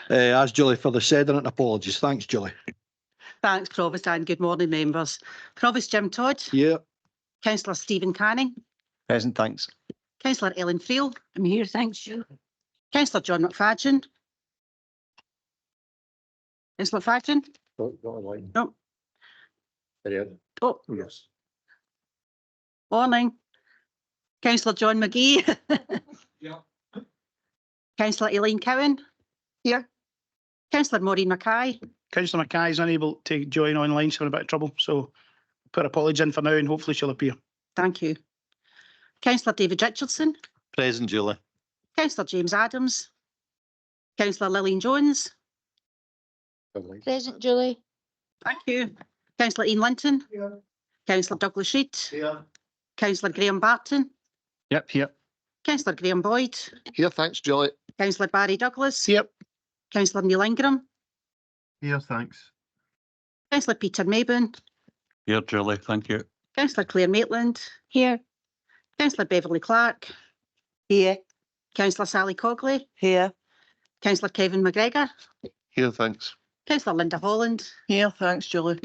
As Julie for the said and apologies. Thanks, Julie. Thanks, Provost, and good morning, members. Provost Jim Todd. Yeah. Councillor Stephen Canning. Present, thanks. Councillor Ellen Friel. I'm here, thanks, Julie. Councillor John McFadden. Councillor McFadden? No. Oh, Yes. morning. Councillor John McGee. Yeah. Councillor Elaine Cowan. Here. Councillor Maureen Mackay. Councillor Mackay is unable to join online. She's having a bit of trouble, so put apologies in for now and hopefully she'll appear. Thank you. Councillor David Richardson. Present, Julie. Councillor James Adams. Councillor Lillian Jones. Present, Julie. Thank you. Councillor Ian Linton. Yeah. Councillor Douglas Reid. Yeah. Councillor Graham Barton. Yep, here. Councillor Graham Boyd. Here, thanks, Julie. Councillor Barry Douglas. Yep. Councillor Neil Ingram. Here, thanks. Councillor Peter Mayburn. Here, Julie, thank you. Councillor Claire Maitland. Here. Councillor Beverly Clark. Here. Councillor Sally Cogley. Here. Councillor Kevin McGregor. Here, thanks. Councillor Linda Holland. Here, thanks, Julie.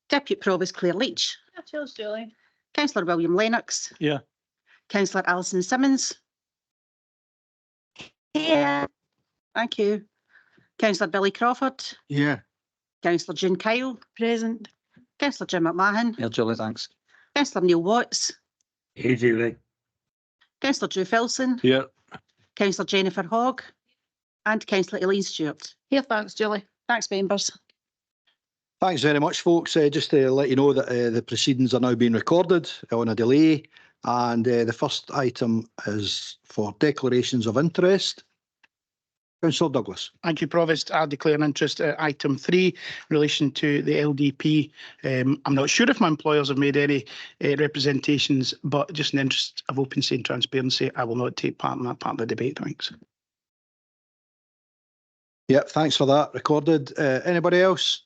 Deputy Provost Claire Leach. Cheers, Julie. Councillor William Lennox. Yeah. Councillor Alison Simmons. Here. Thank you. Councillor Billy Crawford. Yeah. Councillor June Kyle. Present. Councillor Jim McMahon. Here, Julie, thanks. Councillor Neil Watts. Here, Julie. Councillor Drew Filson. Here. Councillor Jennifer Hogg. And Councillor Elaine Stewart. Here, thanks, Julie. Thanks, members. Thanks very much, folks. Just to let you know that the proceedings are now being recorded on a delay. And the first item is for declarations of interest. Councillor Douglas. Thank you, Provost. I declare an interest at item 3 in relation to the LDP. I'm not sure if my employers have made any representations, but just in the interest of openness and transparency, I will not take part in that part of the debate. Thanks. Yep, thanks for that. Recorded. Anybody else?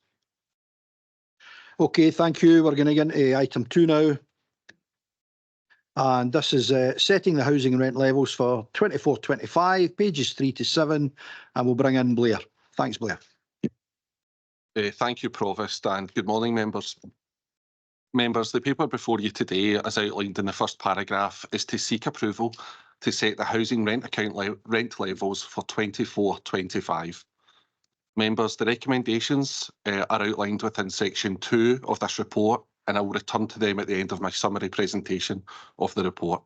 Okay, thank you. We're going to get into item 2 now. And this is setting the housing and rent levels for 24-25, pages 3 to 7, and we'll bring in Blair. Thanks, Blair. Thank you, Provost, and good morning, members. Members, the paper before you today, as outlined in the first paragraph, is to seek approval to set the housing rent account rent levels for 24-25. Members, the recommendations are outlined within section 2 of this report, and I will return to them at the end of my summary presentation of the report.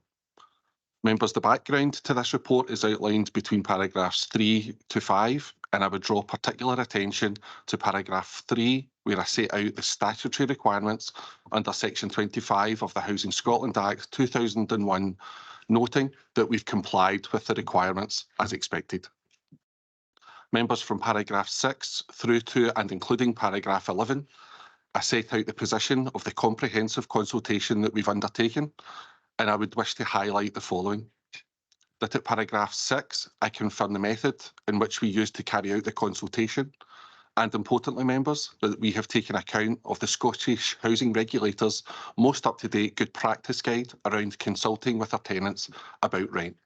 Members, the background to this report is outlined between paragraphs 3 to 5, and I would draw particular attention to paragraph 3, where I set out the statutory requirements under section 25 of the Housing Scotland Act 2001, noting that we've complied with the requirements as expected. Members, from paragraph 6 through to and including paragraph 11, I set out the position of the comprehensive consultation that we've undertaken, and I would wish to highlight the following. That at paragraph 6, I confirm the method in which we used to carry out the consultation, and importantly, members, that we have taken account of the Scottish Housing Regulator's most up-to-date good practice guide around consulting with our tenants about rent.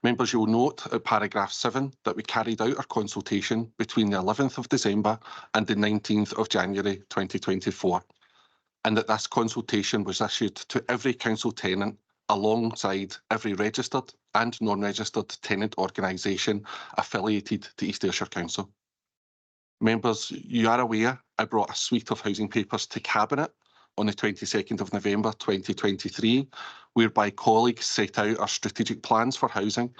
Members, you will note at paragraph 7 that we carried out our consultation between the 11th of December and the 19th of January 2024, and that this consultation was issued to every council tenant alongside every registered and non-registered tenant organisation affiliated to East Ayrshire Council. Members, you are aware I brought a suite of housing papers to Cabinet on the 22nd of November 2023, whereby colleagues set out our strategic plans for housing.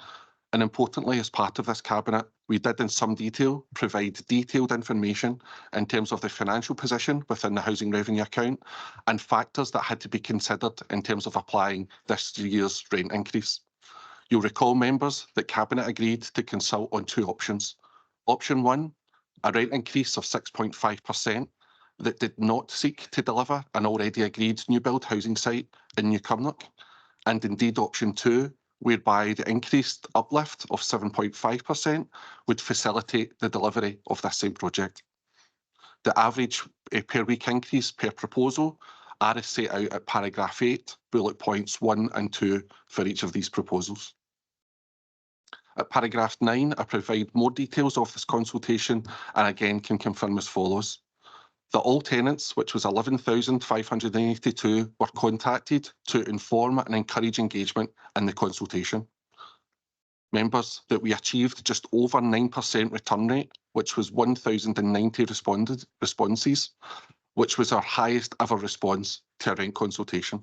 And importantly, as part of this Cabinet, we did in some detail provide detailed information in terms of the financial position within the housing revenue account and factors that had to be considered in terms of applying this year's rent increase. You'll recall, members, that Cabinet agreed to consult on 2 options. Option 1, a rent increase of 6.5%, that did not seek to deliver an already agreed new build housing site in New Cumnock, and indeed option 2, whereby the increased uplift of 7.5% would facilitate the delivery of this same project. The average per week increase per proposal are set out at paragraph 8, bullet points 1 and 2 for each of these proposals. At paragraph 9, I provide more details of this consultation and again can confirm as follows. That all tenants, which was 11,582, were contacted to inform and encourage engagement in the consultation. Members, that we achieved just over 9% return rate, which was 1,090 responses, which was our highest ever response to a rent consultation.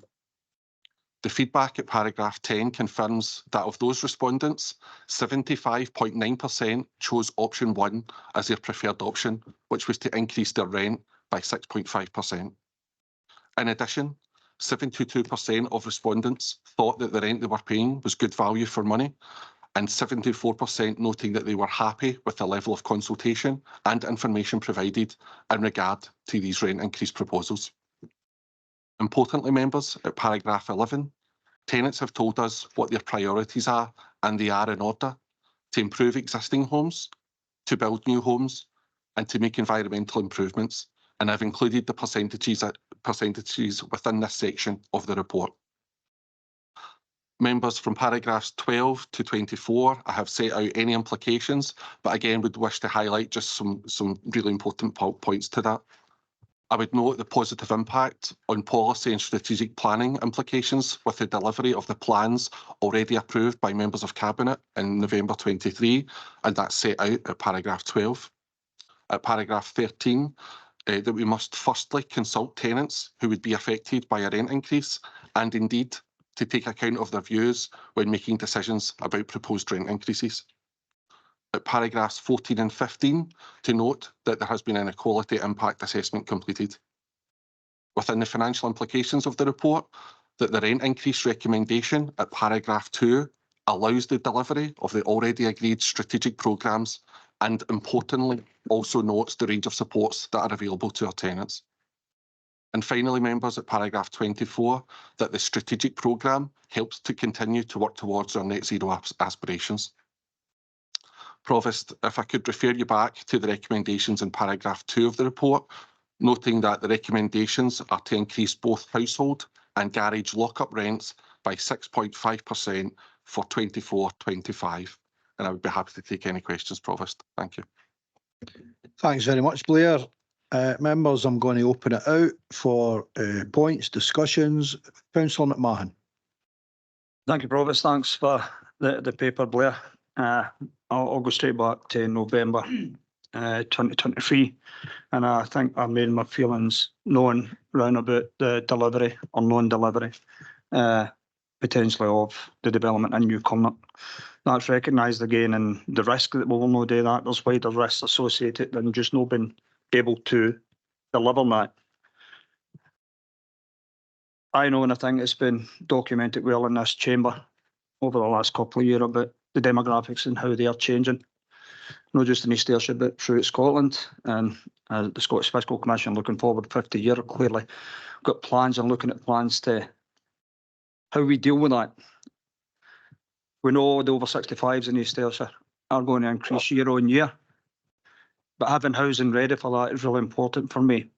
The feedback at paragraph 10 confirms that of those respondents, 75.9% chose option 1 as their preferred option, which was to increase their rent by 6.5%. In addition, 72% of respondents thought that the rent they were paying was good value for money, and 74% noting that they were happy with the level of consultation and information provided in regard to these rent increase proposals. Importantly, members, at paragraph 11, tenants have told us what their priorities are, and they are in order: to improve existing homes, to build new homes, and to make environmental improvements. And I've included the percentages within this section of the report. Members, from paragraphs 12 to 24, I have set out any implications, but again would wish to highlight just some really important points to that. I would note the positive impact on policy and strategic planning implications with the delivery of the plans already approved by members of Cabinet in November 23, and that's set out at paragraph 12. At paragraph 13, that we must firstly consult tenants who would be affected by a rent increase, and indeed to take account of their views when making decisions about proposed rent increases. At paragraphs 14 and 15, to note that there has been an equality impact assessment completed. Within the financial implications of the report, that the rent increase recommendation at paragraph 2 allows the delivery of the already agreed strategic programmes, and importantly also notes the range of supports that are available to our tenants. And finally, members, at paragraph 24, that the strategic programme helps to continue to work towards our net zero aspirations. Provost, if I could refer you back to the recommendations in paragraph 2 of the report, noting that the recommendations are to increase both household and garage lock-up rents by 6.5% for 24-25. And I would be happy to take any questions, Provost. Thank you. Thanks very much, Blair. Members, I'm going to open it out for points, discussions. Councillor McMahon. Thank you, Provost. Thanks for the paper, Blair. I'll go straight back to November 2023, and I think I made my feelings known round about the delivery or non-delivery potentially of the development in Newcomer. That's recognised again in the risk that we will no do that. There's wider risks associated than just not being able to deliver that. I know, and I think it's been documented well in this chamber over the last couple of years about the demographics and how they are changing, not just in East Ayrshire but throughout Scotland. And the Scottish Fiscal Commission, looking forward 50 years, clearly got plans and looking at plans to how we deal with that. We know the over 65s in East Ayrshire are going to increase year on year, but having housing ready for that is really important for me.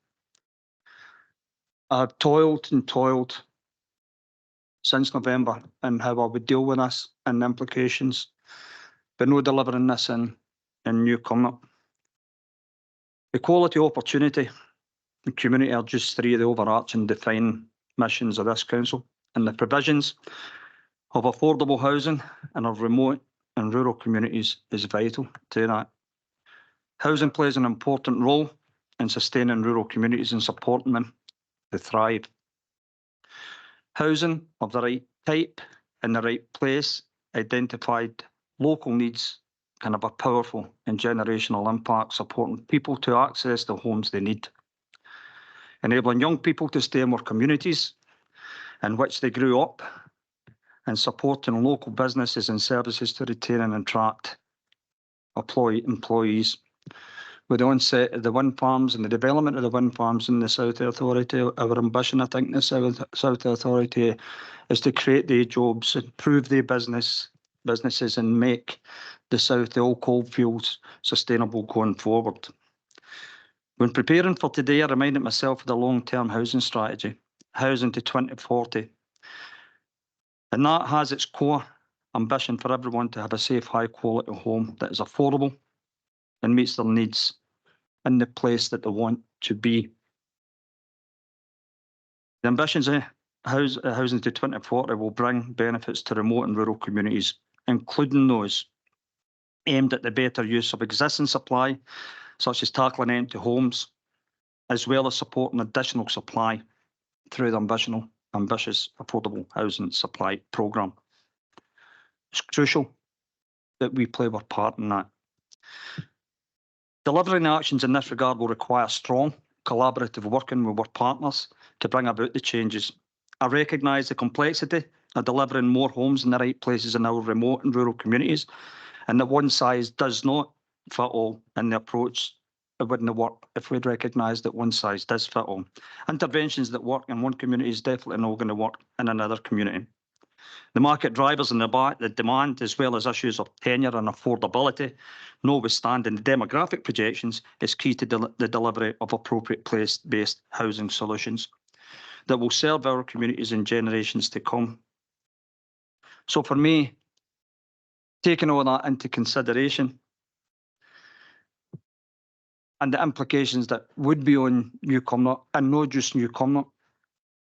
I've toiled and toiled since November and how I would deal with this and the implications, but no delivering this in Newcomer. Equality, opportunity and community are just three of the overarching defining missions of this council, and the provisions of affordable housing in our remote and rural communities is vital to that. Housing plays an important role in sustaining rural communities and supporting them to thrive. Housing of the right type in the right place, identified local needs, can have a powerful and generational impact, supporting people to access the homes they need, enabling young people to stay in more communities in which they grew up, and supporting local businesses and services to retain and attract employees. With the onset of the wind farms and the development of the wind farms in the South Authority, our ambition, I think, in the South Authority is to create the jobs, improve the businesses and make the South, the old coalfields, sustainable going forward. When preparing for today, I reminded myself of the long-term housing strategy, Housing to 2040. And that has its core ambition for everyone to have a safe, high-quality home that is affordable and meets their needs in the place that they want to be. The ambitions of Housing to 2040 will bring benefits to remote and rural communities, including those aimed at the better use of existing supply, such as tackling empty homes, as well as supporting additional supply through the ambitious affordable housing supply programme. It's crucial that we play our part in that. Delivering actions in this regard will require strong, collaborative working with our partners to bring about the changes. I recognise the complexity of delivering more homes in the right places in our remote and rural communities, and that one size does not fit all in the approach. It wouldn't work if we'd recognise that one size does fit all. Interventions that work in one community is definitely not going to work in another community. The market drivers and the demand, as well as issues of tenure and affordability, notwithstanding the demographic projections, is key to the delivery of appropriate place-based housing solutions that will serve our communities in generations to come. So for me, taking all that into consideration and the implications that would be on New Cumnock, and not just New Cumnock,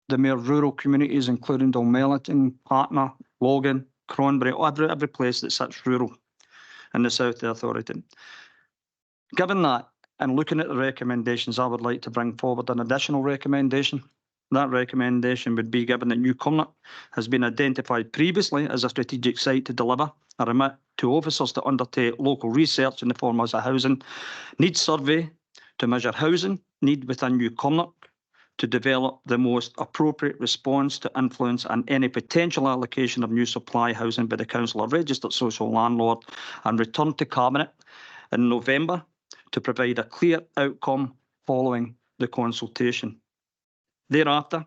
the more rural communities, including Dalmelton, Patna, Logan, Cronbury, every place that sits rural in the south of the authority. Given that, and looking at the recommendations, I would like to bring forward an additional recommendation. That recommendation would be, given that New Cumnock has been identified previously as a strategic site to deliver, I remit to officers to undertake local research in the form of a housing needs survey to measure housing need within New Cumnock, to develop the most appropriate response to influence and any potential allocation of new supply housing by the Council of Registered Social Landlord, and return to Cabinet in November to provide a clear outcome following the consultation. Thereafter,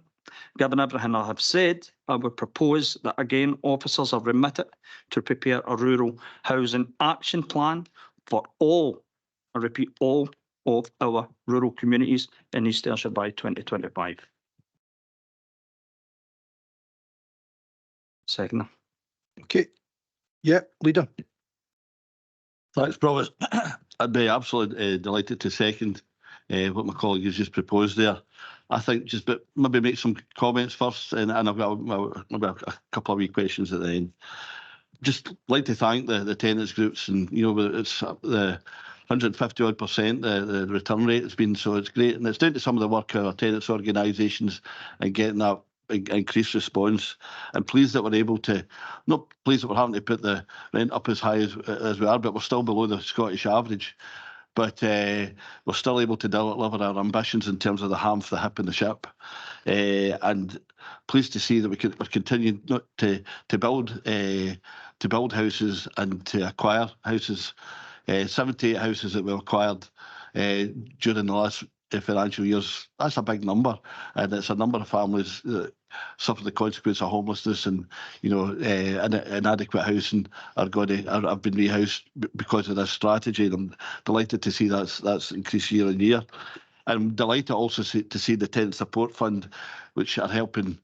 given everything I have said, I would propose that again officers are remitted to prepare a rural housing action plan for all, I repeat, all of our rural communities in East Ayrshire by 2025. Second. Okay. Yeah, Leader. Thanks, Provost. I'd be absolutely delighted to second what my colleague has just proposed there. I think just maybe make some comments first, and I've got maybe a couple of wee questions at the end. Just like to thank the tenants groups, and it's the 150% the return rate has been, so it's great, and it's down to some of the work of our tenants organisations and getting that increased response. And pleased that we're able to, not pleased that we're having to put the rent up as high as we are, but we're still below the Scottish average. But we're still able to deliver our ambitions in terms of the ham, the hip and the ship. And pleased to see that we're continuing to build houses and to acquire houses. 78 houses that we acquired during the last financial years. That's a big number, and it's a number of families that suffer the consequence of homelessness, and inadequate housing have been rehoused because of this strategy. And I'm delighted to see that's increased year on year. I'm delighted also to see the Tenant Support Fund, which are helping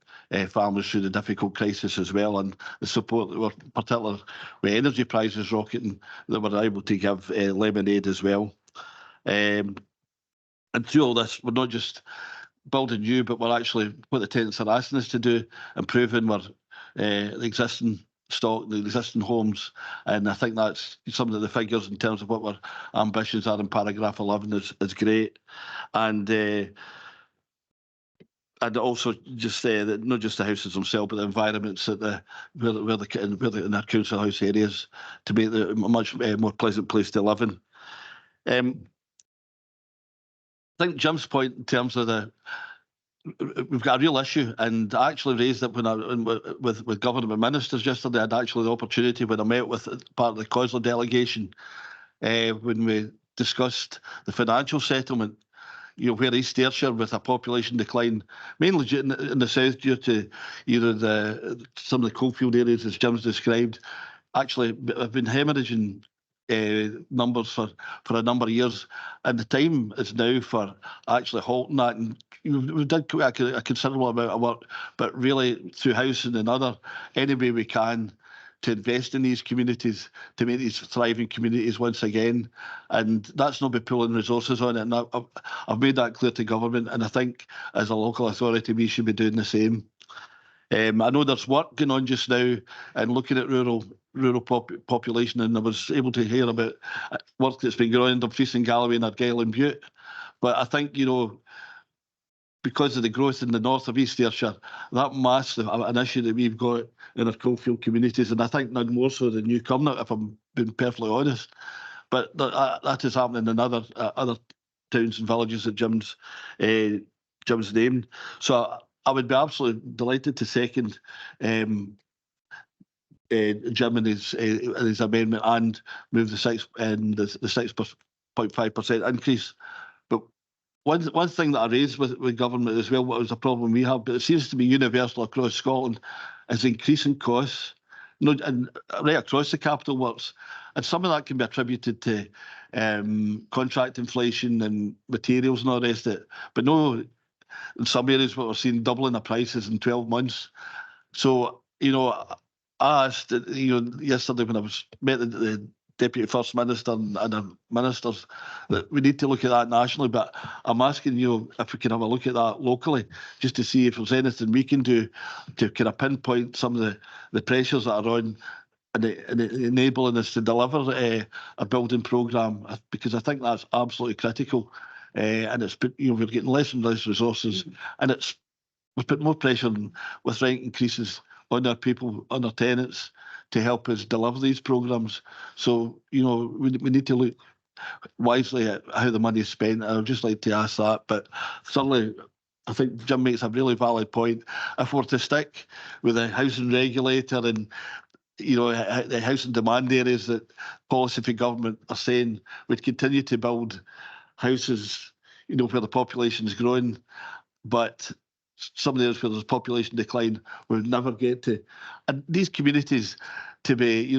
families through the difficult crisis as well, and the support that we're, particularly with energy prices rocketing, that we're able to give lemonade as well. And through all this, we're not just building new, but we're actually, what the tenants are asking us to do, improving our the existing stock, the existing homes. And I think that's some of the figures in terms of what our ambitions are in paragraph 11 is great. And also just that not just the houses themselves, but the environments that where in our council house areas, to make it a much more pleasant place to live in. I think Jim's point in terms of we've got a real issue, and I actually raised it when with government ministers yesterday. I had actually the opportunity when I met with part of the COSLA delegation when we discussed the financial settlement. Where East Ayrshire, with a population decline, mainly in the south due to either some of the coalfield areas, as Jim's described, actually have been hemorrhaging numbers for a number of years, and the time is now for actually halting that. And we did a considerable amount of work, but really through housing and any way we can to invest in these communities, to make these thriving communities once again. And that's not by pulling resources on it. And I've made that clear to government. And I think as a local authority, we should be doing the same. I know there's work going on just now and looking at rural population, and I was able to hear about work that's been going on in Dumfries and Galloway and Argyll and Bute. But I think, you know, because of the growth in the north of East Ayrshire, that massive an issue that we've got in our coalfield communities, and I think none more so than Newcombe, if I'm being perfectly honest. But that is happening in other towns and villages that Jim's named. So I would be absolutely delighted to second Jim and his amendment and move the 6.5% increase. But one thing that I raised with government as well, what was a problem we have, but it seems to be universal across Scotland, is increasing costs, and right across the capital works. And some of that can be attributed to contract inflation and materials and all the rest of it. But no, in some areas we're seeing doubling of prices in 12 months. So, you know, I asked, yesterday when I met the Deputy First Minister and the ministers, that we need to look at that nationally, but I'm asking you if we can have a look at that locally, just to see if there's anything we can do to kind of pinpoint some of the pressures that are on and enabling us to deliver a building programme, because I think that's absolutely critical. And it's put, we're getting less and less resources, and we've put more pressure with rent increases on our people, on our tenants, to help us deliver these programmes. So, we need to look wisely at how the money is spent. I would just like to ask that. But certainly, I think Jim makes a really valid point. If we're to stick with the housing regulator and the housing demand areas that policy for government are saying, we'd continue to build houses, where the population is growing, but some of the areas where there's population decline, we'll never get to. And these communities to be,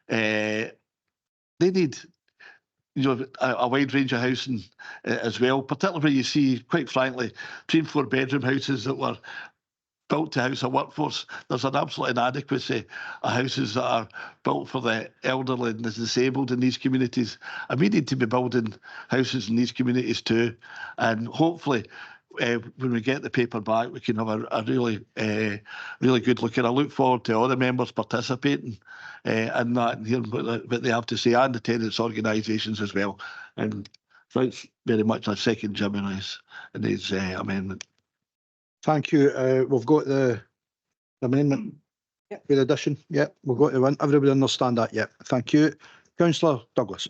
they need, a wide range of housing as well, particularly when you see, quite frankly, 3 and 4 bedroom houses that were built to house a workforce. There's an absolute inadequacy of houses that are built for the elderly and the disabled in these communities. And we need to be building houses in these communities too. And hopefully, when we get the paper back, we can have a really good look. And I look forward to all the members participating in that and hearing what they have to say, and the tenants' organisations as well. And thanks very much. I second Jim in his amendment. Thank you. We've got the amendment with addition. Yeah, we've got to everybody understand that. Yeah, thank you. Councillor Douglas.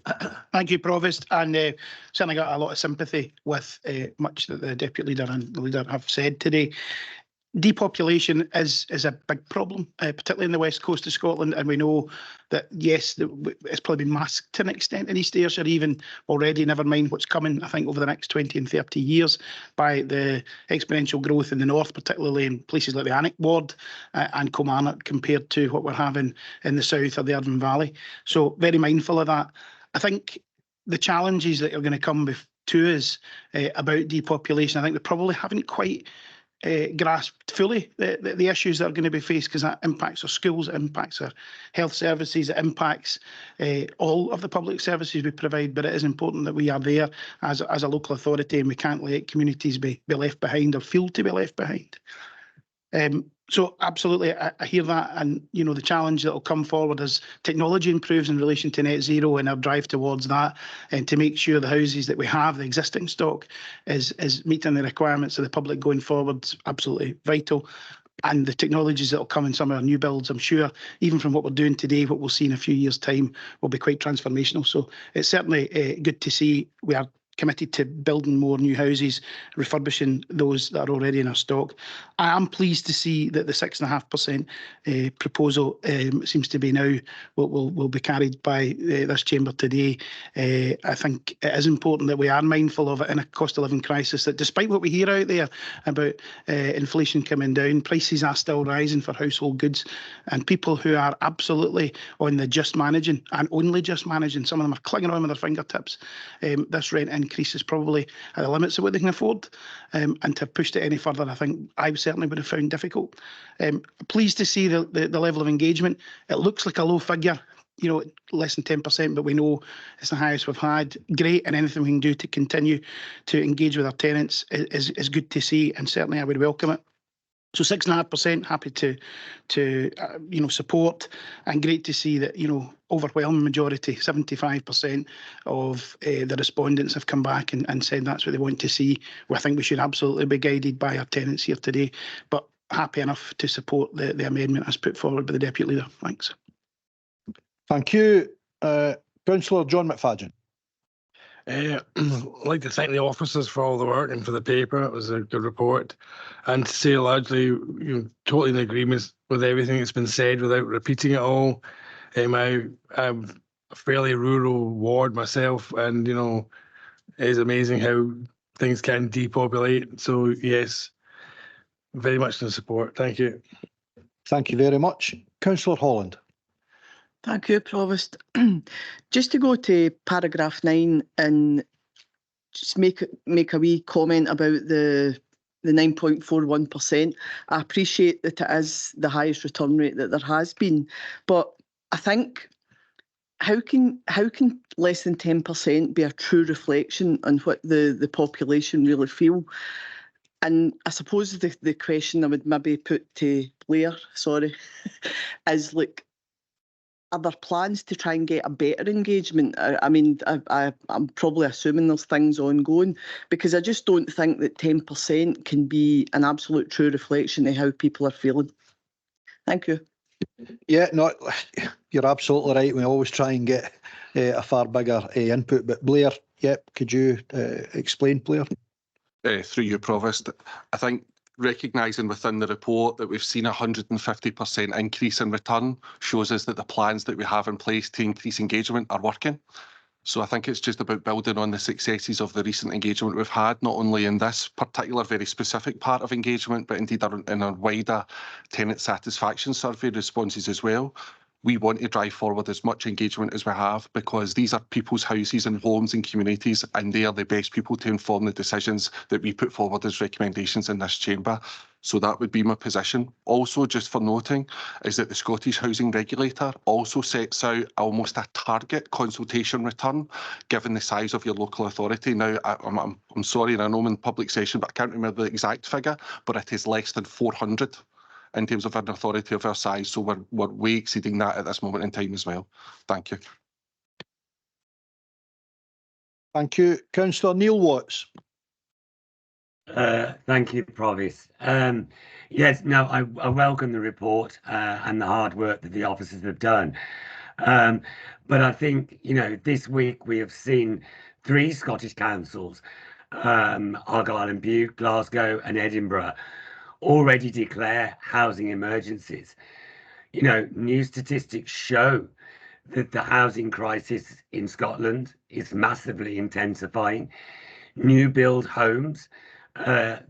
Thank you, Provost, and certainly got a lot of sympathy with much that the Deputy Leader and the Leader have said today. Depopulation is a big problem, particularly in the west coast of Scotland, and we know that, yes, it's probably been masked to an extent in East Ayrshire even already, never mind what's coming, I think, over the next 20 and 30 years by the exponential growth in the north, particularly in places like the Alnwick Ward and Kilmarnock, compared to what we're having in the south of the Irvine Valley. So very mindful of that. I think the challenges that are going to come to us about depopulation, I think we probably haven't quite grasped fully the issues that are going to be faced, because that impacts our schools, it impacts our health services, it impacts all of the public services we provide. But it is important that we are there as a local authority, and we can't let communities be left behind or feel to be left behind. So absolutely, I hear that, and the challenge that will come forward as technology improves in relation to net zero and our drive towards that, and to make sure the houses that we have, the existing stock, is meeting the requirements of the public going forward, absolutely vital. And the technologies that will come in some of our new builds, I'm sure, even from what we're doing today, what we'll see in a few years' time will be quite transformational. So it's certainly good to see we are committed to building more new houses, refurbishing those that are already in our stock. I am pleased to see that the 6.5% proposal seems to be now will be carried by this chamber today. I think it is important that we are mindful of it in a cost of living crisis, that despite what we hear out there about inflation coming down, prices are still rising for household goods, and people who are absolutely on the just managing and only just managing, some of them are clinging on with their fingertips, this rent increase is probably at the limits of what they can afford, and to have pushed it any further, I think I certainly would have found difficult. Pleased to see the level of engagement. It looks like a low figure, you know, less than 10%, but we know it's the highest we've had. Great, and anything we can do to continue to engage with our tenants is good to see, and certainly I would welcome it. So 6.5%, happy to you know, support, and great to see that, you know, overwhelming majority, 75% of the respondents have come back and said that's what they want to see. Well, I think we should absolutely be guided by our tenants here today, but happy enough to support the amendment as put forward by the Deputy Leader. Thanks. Thank you. Councillor John McFadden. I'd like to thank the officers for all the work and for the paper. It was a good report. And to say largely, you're totally in agreement with everything that's been said without repeating it all. I'm a fairly rural ward myself, and, you know, it is amazing how things can depopulate. So, yes, very much in support. Thank you. Thank you very much. Councillor Holland. Thank you, Provost. Just to go to paragraph 9 and just make a wee comment about the 9.41%. I appreciate that it is the highest return rate that there has been, but I think how can less than 10% be a true reflection on what the population really feel? And I suppose the question I would maybe put to Blair, is like, are there plans to try and get a better engagement? I mean, I'm probably assuming there's things ongoing, because I just don't think that 10% can be an absolute true reflection of how people are feeling. Thank you. Yeah, no, you're absolutely right. We always try and get a far bigger input. But Blair, could you explain, Blair? Through you, Provost. I think recognising within the report that we've seen a 150% increase in return shows us that the plans that we have in place to increase engagement are working. So I think it's just about building on the successes of the recent engagement we've had, not only in this particular very specific part of engagement, but indeed in our wider tenant satisfaction survey responses as well. We want to drive forward as much engagement as we have, because these are people's houses and homes and communities, and they are the best people to inform the decisions that we put forward as recommendations in this chamber. So that would be my position. Also, just for noting, is that the Scottish Housing Regulator also sets out almost a target consultation return, given the size of your local authority. Now, I'm sorry, and I know I'm in public session, but I can't remember the exact figure, but it is less than 400. In terms of an authority of our size, so we're way exceeding that at this moment in time as well. Thank you. Thank you. Councillor Neil Watts. Thank you, Provost. Yes, no, I welcome the report and the hard work that the officers have done. But I think, you know, this week we have seen 3 Scottish councils, Argyll and Bute, Glasgow and Edinburgh, already declare housing emergencies. You know, new statistics show that the housing crisis in Scotland is massively intensifying. New build homes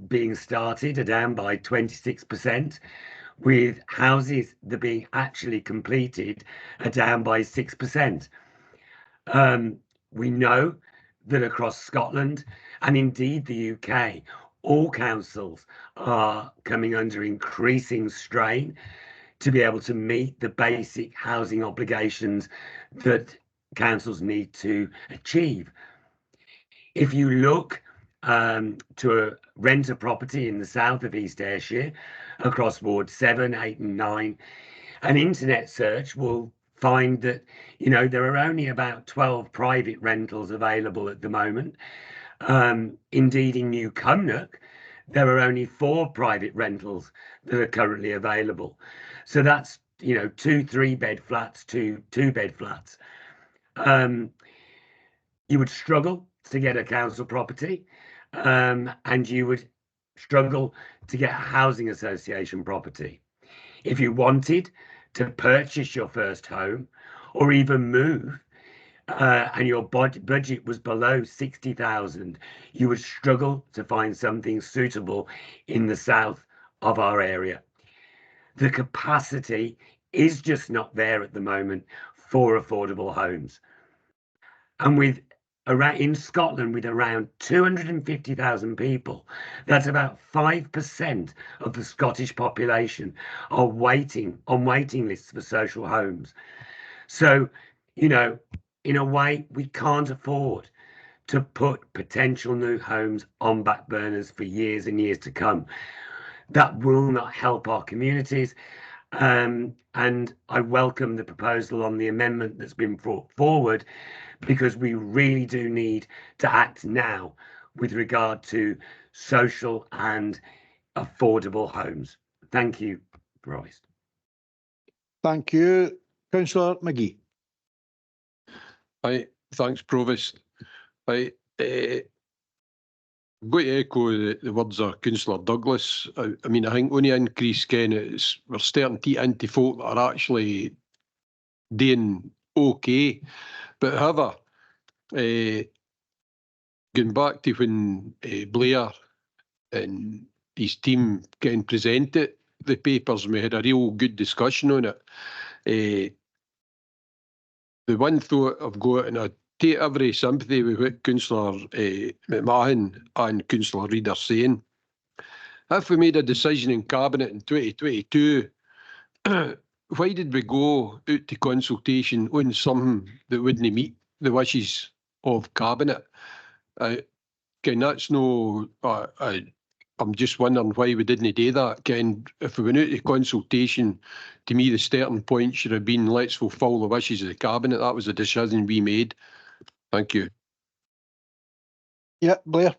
being started are down by 26%, with houses that are being actually completed are down by 6%. We know that across Scotland and indeed the UK, all councils are coming under increasing strain to be able to meet the basic housing obligations that councils need to achieve. If you look to rent a property in the south of East Ayrshire, across Ward 7, 8 and 9, an internet search will find that, you know, there are only about 12 private rentals available at the moment. Indeed, in New Cumnock, there are only 4 private rentals that are currently available. So that's, you know, 2 3-bed flats, 2 2-bed flats. You would struggle to get a council property, and you would struggle to get a housing association property. If you wanted to purchase your first home or even move, and your budget was below 60,000, you would struggle to find something suitable in the south of our area. The capacity is just not there at the moment for affordable homes. And with around in Scotland with around 250,000 people. That's about 5% of the Scottish population are waiting on waiting lists for social homes. So, you know, in a way, we can't afford to put potential new homes on back burners for years and years to come. That will not help our communities. And I welcome the proposal on the amendment that's been brought forward, because we really do need to act now with regard to social and affordable homes. Thank you, Bryce. Thank you. Councillor McGee. Aye, thanks, Provost. Aye, I'm going to echo the words of Councillor Douglas. I mean, I think only increase, Ken, is we're starting to eat into folk that are actually doing okay. But however, going back to when Blair and his team getting presented the papers, and we had a real good discussion on it. The one thought I've got, and I take every sympathy with what Councillor McMahon and Councillor Reid are saying. If we made a decision in Cabinet in 2022, why did we go out to consultation on something that wouldn't meet the wishes of Cabinet? Again, that's no... I'm just wondering why we didn't do that. Again, if we went out to consultation, to me the starting point should have been let's fulfil the wishes of the Cabinet. That was the decision we made. Thank you. Yeah, Blair.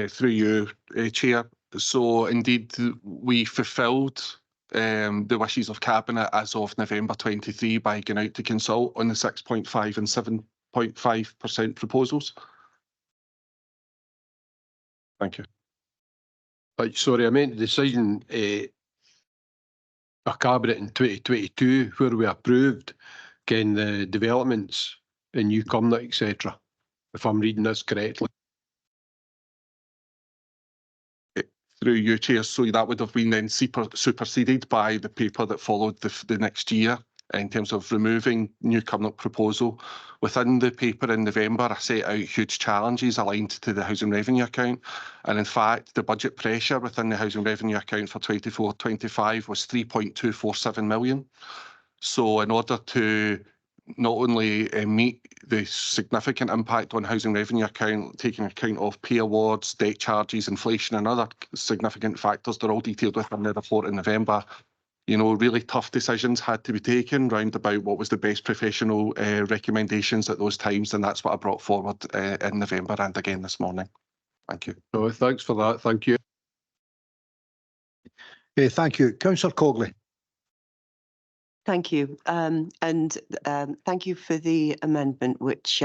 Through you, Chair. So indeed, we fulfilled the wishes of Cabinet as of November 23 by going out to consult on the 6.5 and 7.5% proposals. Thank you. Sorry, I meant the decision a Cabinet in 2022 where we approved the developments in New Cumnock, etc. If I'm reading this correctly. Through you, Chair. So that would have been then superseded by the paper that followed the next year in terms of removing New Cumnock proposal. Within the paper in November, I set out huge challenges aligned to the housing revenue account. And in fact, the budget pressure within the housing revenue account for 24-25 was 3.247 million. So in order to not only meet the significant impact on housing revenue account, taking account of pay awards, debt charges, inflation and other significant factors, they're all detailed within the report in November. You know, really tough decisions had to be taken round about what was the best professional recommendations at those times, and that's what I brought forward in November and again this morning. Thank you. Oh, thanks for that. Thank you. Thank you. Councillor Cogley. Thank you. Thank you for the amendment, which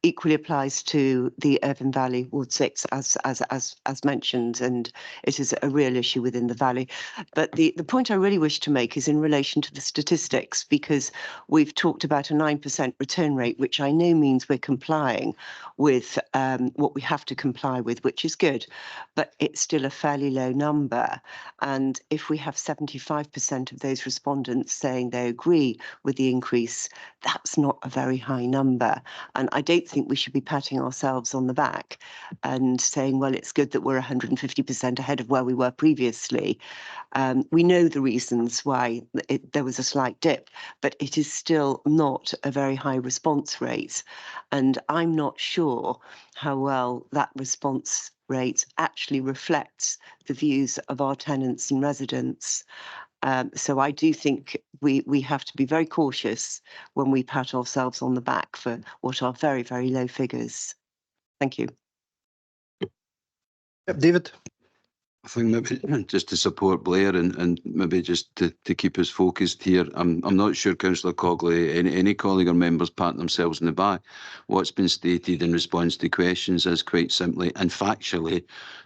equally applies to the Irvine Valley Ward 6, as mentioned, and it is a real issue within the Valley. But the point I really wish to make is in relation to the statistics, because we've talked about a 9% return rate, which I know means we're complying with what we have to comply with, which is good, but it's still a fairly low number. And if we have 75% of those respondents saying they agree with the increase, that's not a very high number. And I don't think we should be patting ourselves on the back and saying, well, it's good that we're 150% ahead of where we were previously. We know the reasons why there was a slight dip, but it is still not a very high response rate. And I'm not sure how well that response rate actually reflects the views of our tenants and residents. So I do think we have to be very cautious when we pat ourselves on the back for what are very, very low figures. Thank you. Yep, David. I think maybe just to support Blair and maybe just to keep us focused here, I'm not sure, Councillor Cogley, any colleague or members patting themselves in the back. What's been stated in response to questions is quite simply and factually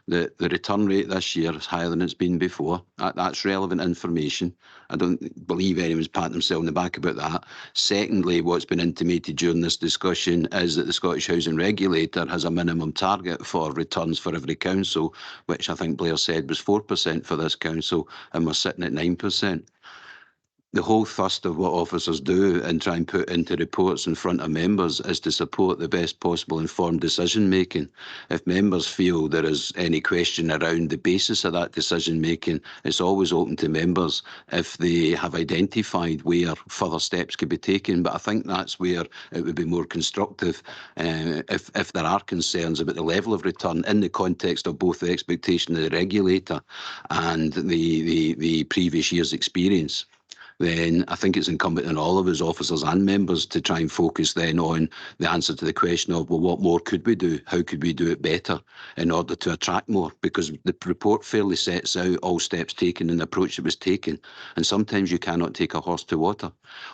that the return rate this year is higher than it's been before. That's relevant information. I don't believe anyone's patting themselves in the back about that. Secondly, what's been intimated during this discussion is that the Scottish Housing Regulator has a minimum target for returns for every council, which I think Blair said was 4% for this council, and we're sitting at 9%. the whole thrust of what officers do and try and put into reports in front of members is to support the best possible informed decision making. If members feel there is any question around the basis of that decision making, it's always open to members if they have identified where further steps could be taken. But I think that's where it would be more constructive if there are concerns about the level of return in the context of both the expectation of the regulator and the previous year's experience. Then I think it's incumbent on all of us, officers and members, to try and focus then on the answer to the question of, well, what more could we do? How could we do it better in order to attract more? Because the report fairly sets out all steps taken and the approach that was taken. And sometimes you cannot take a horse to water.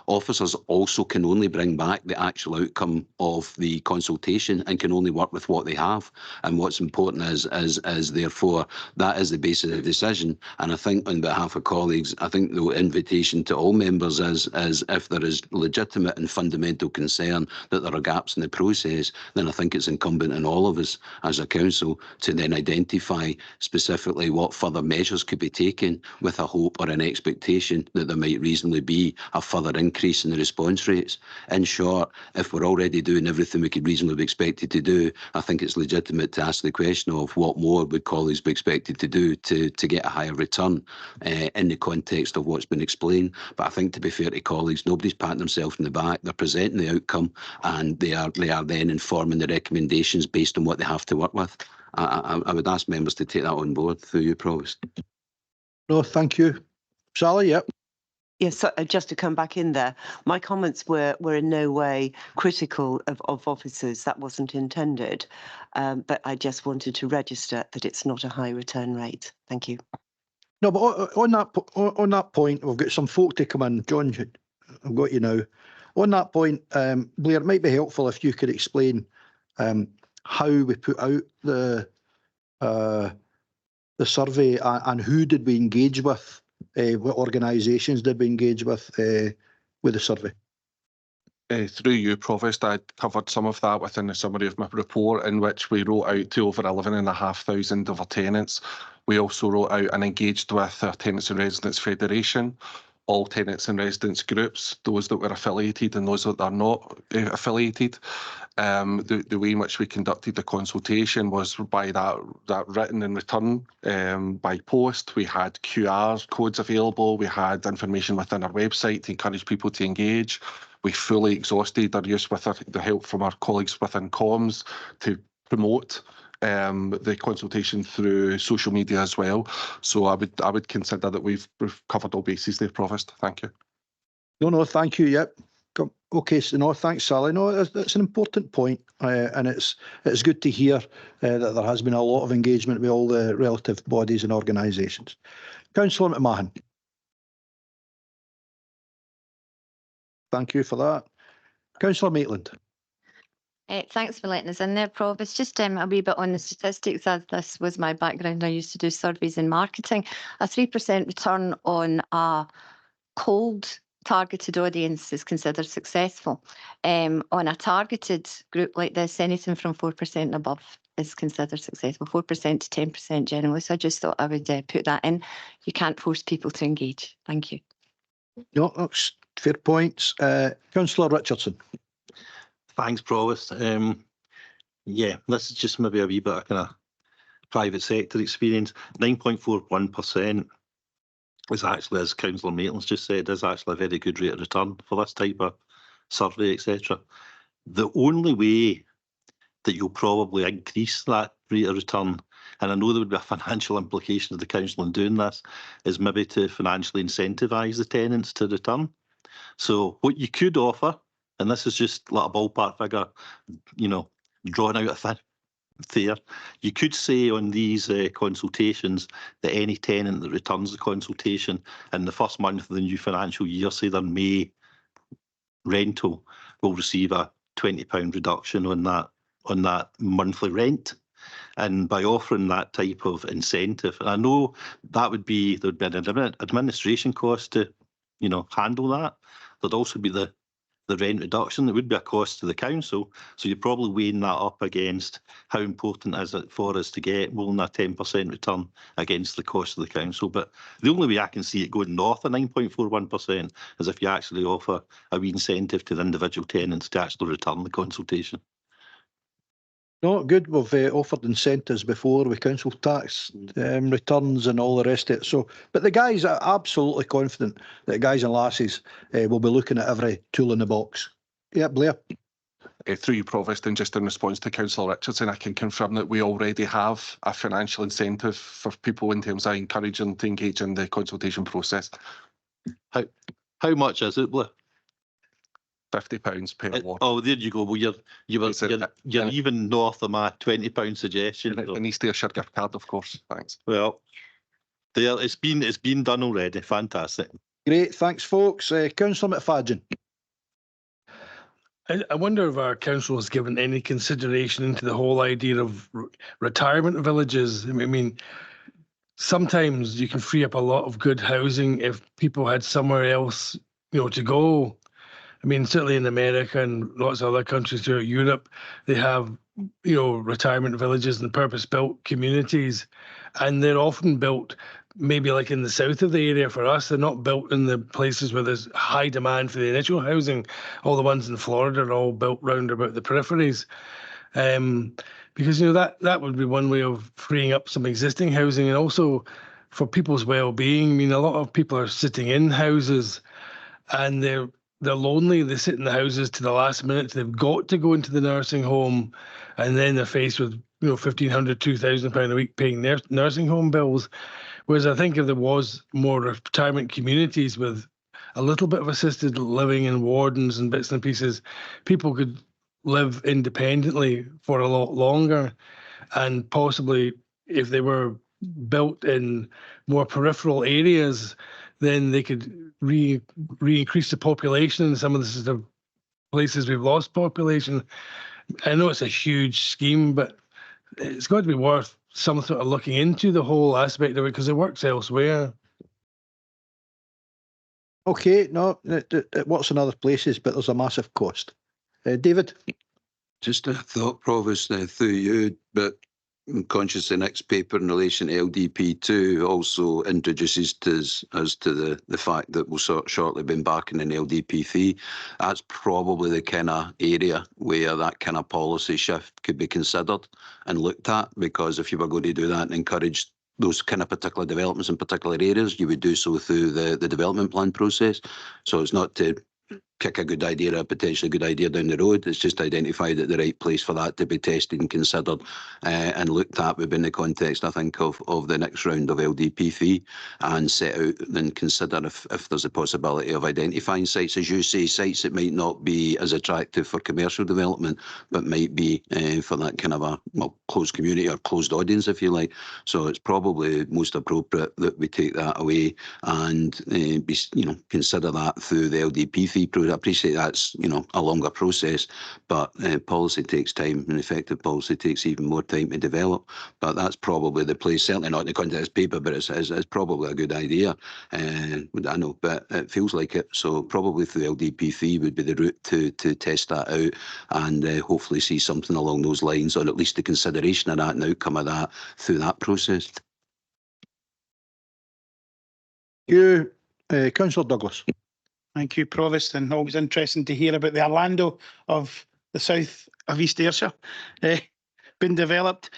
Officers also can only bring back the actual outcome of the consultation and can only work with what they have. And what's important is therefore, that is the basis of the decision. And I think on behalf of colleagues, I think the invitation to all members is if there is legitimate and fundamental concern that there are gaps in the process, then I think it's incumbent on all of us as a council to then identify specifically what further measures could be taken with a hope or an expectation that there might reasonably be a further increase in the response rates. In short, if we're already doing everything we could reasonably be expected to do, I think it's legitimate to ask the question of what more would colleagues be expected to do to get a higher return in the context of what's been explained. But I think, to be fair to colleagues, nobody's patting themselves in the back. They're presenting the outcome and they are then informing the recommendations based on what they have to work with. I would ask members to take that on board through you, Provost. No, thank you. Sally, yep. Yes, so just to come back in there, my comments were in no way critical of officers. That wasn't intended. But I just wanted to register that it's not a high return rate. Thank you. No, but on that point, we've got some folk to come in. John, I've got you now. On that point, Blair, it might be helpful if you could explain how we put out the survey and who did we engage with, what organisations did we engage with the survey. Through you, Provost, I covered some of that within the summary of my report, in which we wrote out to over 11,500 of our tenants. We also wrote out and engaged with our Tenants and Residents Federation, all tenants and residents groups, those that were affiliated and those that are not affiliated. The way in which we conducted the consultation was by that written in return by post. We had QR codes available. We had information within our website to encourage people to engage. We fully exhausted our use with the help from our colleagues within comms to promote the consultation through social media as well. So I would consider that we've covered all bases there, Provost. Thank you. No, thank you. Yep. Okay, so no, thanks, Sally. No, that's an important point, and it's good to hear that there has been a lot of engagement with all the relative bodies and organisations. Councillor McMahon. Thank you for that. Councillor Maitland. Thanks for letting us in there, Provost. Just a wee bit on the statistics, as this was my background. I used to do surveys in marketing. A 3% return on a cold targeted audience is considered successful. On a targeted group like this, anything from 4% and above is considered successful, 4% to 10% generally. So I just thought I would put that in. You can't force people to engage. Thank you. No, that's fair points. Councillor Richardson. Thanks, Provost. Yeah, this is just maybe a wee bit of kind of private sector experience. 9.41% is actually, as Councillor Maitland's just said, is actually a very good rate of return for this type of survey, etc. The only way that you'll probably increase that rate of return, and I know there would be a financial implication of the council in doing this, is maybe to financially incentivise the tenants to return. So what you could offer, and this is just like a ballpark figure, drawn out of thin air, you could say on these consultations that any tenant that returns the consultation in the first month of the new financial year, say their May rental, will receive a £20 reduction on that monthly rent. And by offering that type of incentive, and I know there'd be an administration cost to handle that. There'd also be the the rent reduction. It would be a cost to the council. So you're probably weighing that up against how important is it for us to get more than a 10% return against the cost of the council. But the only way I can see it going north of 9.41% is if you actually offer a wee incentive to the individual tenants to actually return the consultation. No, good. We've offered incentives before with council tax returns and all the rest of it. So, but the guys are absolutely confident that guys and lasses will be looking at every tool in the box. Yeah, Blair. Through you, Provost, and just in response to Councillor Richardson, I can confirm that we already have a financial incentive for people in terms of encouraging to engage in the consultation process. How much is it, Blair? £50 per award. Oh, there you go. Well, you're even north of my £20 suggestion. An East Ayrshire gift card, of course. Thanks. Well, there it's been done already. Fantastic. Great, thanks, folks. Councillor McFadden. I wonder if our council has given any consideration into the whole idea of retirement villages. I mean, sometimes you can free up a lot of good housing if people had somewhere else, to go. I mean, certainly in America and lots of other countries throughout Europe, they have, retirement villages and purpose-built communities, and they're often built maybe like in the south of the area for us. They're not built in the places where there's high demand for the initial housing. All the ones in Florida are all built round about the peripheries. Because, that would be one way of freeing up some existing housing, and also for people's well-being. I mean, a lot of people are sitting in houses and they're lonely. They sit in the houses to the last minute. They've got to go into the nursing home, and then they're faced with £1,500, £2,000 a week paying their nursing home bills. Whereas I think if there was more retirement communities with a little bit of assisted living and wardens and bits and pieces, people could live independently for a lot longer, and possibly if they were built in more peripheral areas, then they could re-increase the population in some of the places we've lost population. I know it's a huge scheme, but it's got to be worth some sort of looking into the whole aspect of it, because it works elsewhere. Okay, no, it works in other places, but there's a massive cost. David? Just a thought, Provost, through you, but I'm conscious the next paper in relation to LDP2 also introduces us to the fact that we'll shortly be embarking in LDP3. That's probably the kind of area where that kind of policy shift could be considered and looked at, because if you were going to do that and encourage those kind of particular developments in particular areas, you would do so through the development plan process. So it's not to kick a good idea or a potentially good idea down the road. It's just identified at the right place for that to be tested and considered and looked at within the context, I think, of the next round of LDP3, and set out and consider if there's a possibility of identifying sites, as you say, sites that might not be as attractive for commercial development, but might be for that kind of a closed community or closed audience, if you like. So it's probably most appropriate that we take that away and consider that through the LDP3 process. I appreciate that's a longer process, but policy takes time, and effective policy takes even more time to develop. But that's probably the place, certainly not in the context of paper, but it's probably a good idea. I know, but it feels like it. So probably through LDP3 would be the route to test that out, and hopefully see something along those lines, or at least the consideration of that and outcome of that through that process. Councillor Douglas. Thank you, Provost, and always interesting to hear about the Orlando of the south of East Ayrshire being developed.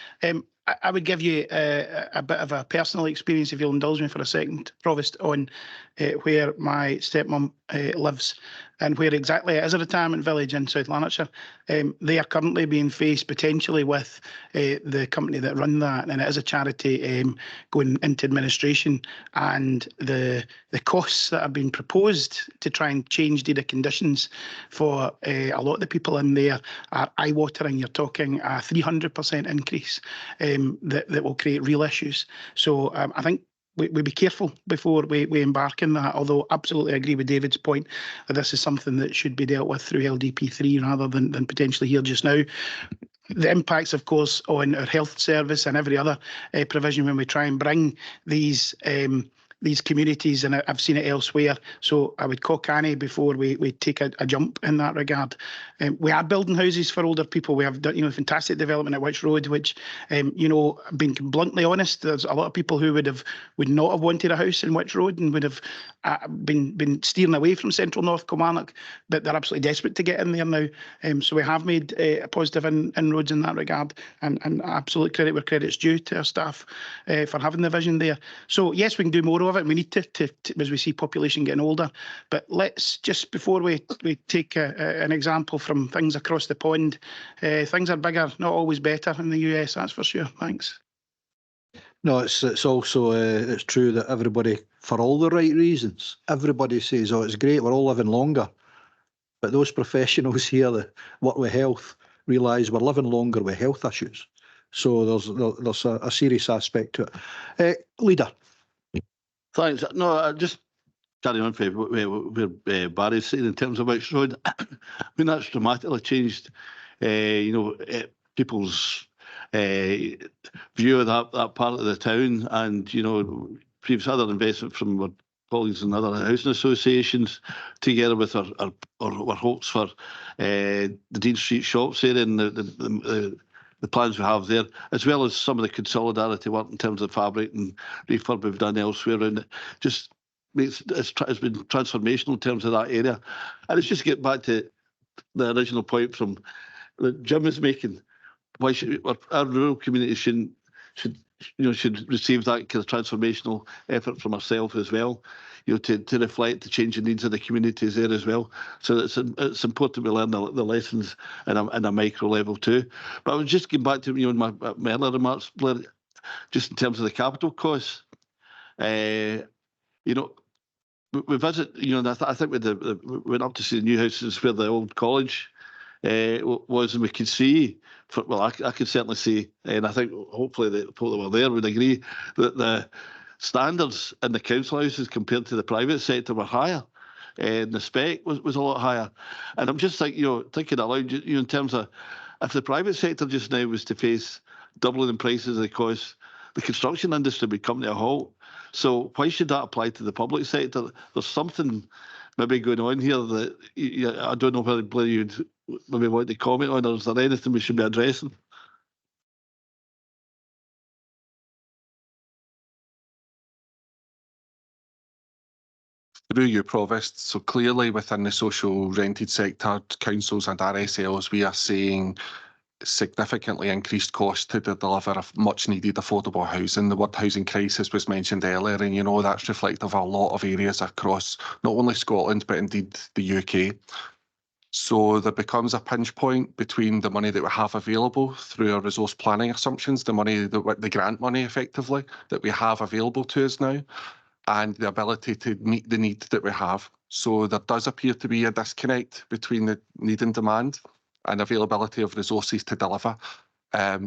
I would give you a bit of a personal experience, if you'll indulge me for a second, Provost, on where my stepmom lives and where exactly it is a retirement village in South Lanarkshire. They are currently being faced potentially with the company that run that, and it is a charity going into administration, and the costs that have been proposed to try and change the conditions for a lot of the people in there are eye-watering. You're talking a 300% increase that will create real issues. So I think we be careful before we embark in that, although absolutely agree with David's point that this is something that should be dealt with through LDP3 rather than potentially here just now. The impacts, of course, on our health service and every other provision when we try and bring these these communities, and I've seen it elsewhere. So I would call canny before we take a jump in that regard. We are building houses for older people. We have done, fantastic development at Witch Road, which, being bluntly honest, there's a lot of people who would not have wanted a house in Witch Road and would have been steering away from central North Kilmarnock, but they're absolutely desperate to get in there now. So we have made a positive inroads in that regard, and absolute credit where credit's due to our staff for having the vision there. So yes, we can do more of it, and we need to as we see population getting older. But let's just, before we take an example from things across the pond, things are bigger, not always better in the US, that's for sure. Thanks. No, it's also it's true that everybody, for all the right reasons, everybody says, oh, it's great, we're all living longer. But those professionals here that work with health realise we're living longer with health issues. So there's a serious aspect to it. Leader. Thanks. No, I just carry on for where Barry's saying in terms of Witch Road. I mean, that's dramatically changed, people's view of that part of the town, and previous other investment from our colleagues in other housing associations, together with our hopes for the Dean Street shops there and the plans we have there, as well as some of the consolidarity work in terms of fabric and refurb we've done elsewhere, and just it's been transformational in terms of that area. And it's just to get back to the original point from that Jim was making. Why should our rural community should receive that kind of transformational effort from ourselves as well, to reflect the changing needs of the communities there as well. So it's important we learn the lessons in a micro level too. But I was just getting back to my earlier remarks, Blair, just in terms of the capital costs. We visit, I think we went up to see the new houses where the old college was, and we could see, I could certainly see, and I think hopefully the people that were there would agree, that the standards in the council houses compared to the private sector were higher, and the spec was a lot higher. And I'm just thinking aloud, in terms of, if the private sector just now was to face doubling in prices of the cost, the construction industry would come to a halt. So why should that apply to the public sector? There's something maybe going on here that I don't know whether, Blair, you'd maybe want to comment on, or is there anything we should be addressing? Through you, Provost. So clearly within the social rented sector, councils and RSLs, we are seeing significantly increased costs to deliver a much needed affordable housing. The word housing crisis was mentioned earlier, and that's reflective of a lot of areas across not only Scotland but indeed the UK. So there becomes a pinch point between the money that we have available through our resource planning assumptions, the grant money effectively that we have available to us now, and the ability to meet the need that we have. So there does appear to be a disconnect between the need and demand and availability of resources to deliver.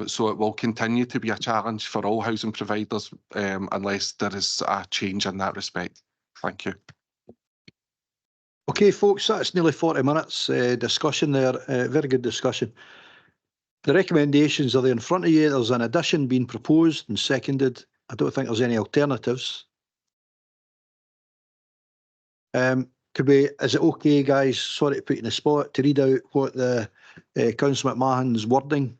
So it will continue to be a challenge for all housing providers unless there is a change in that respect. Thank you. Okay, folks, that's nearly 40 minutes discussion there. Very good discussion. The recommendations are there in front of you. There's an addition being proposed and seconded. I don't think there's any alternatives. Is it okay, guys, sorry to put you in the spot, to read out what the Councillor McMahon's wording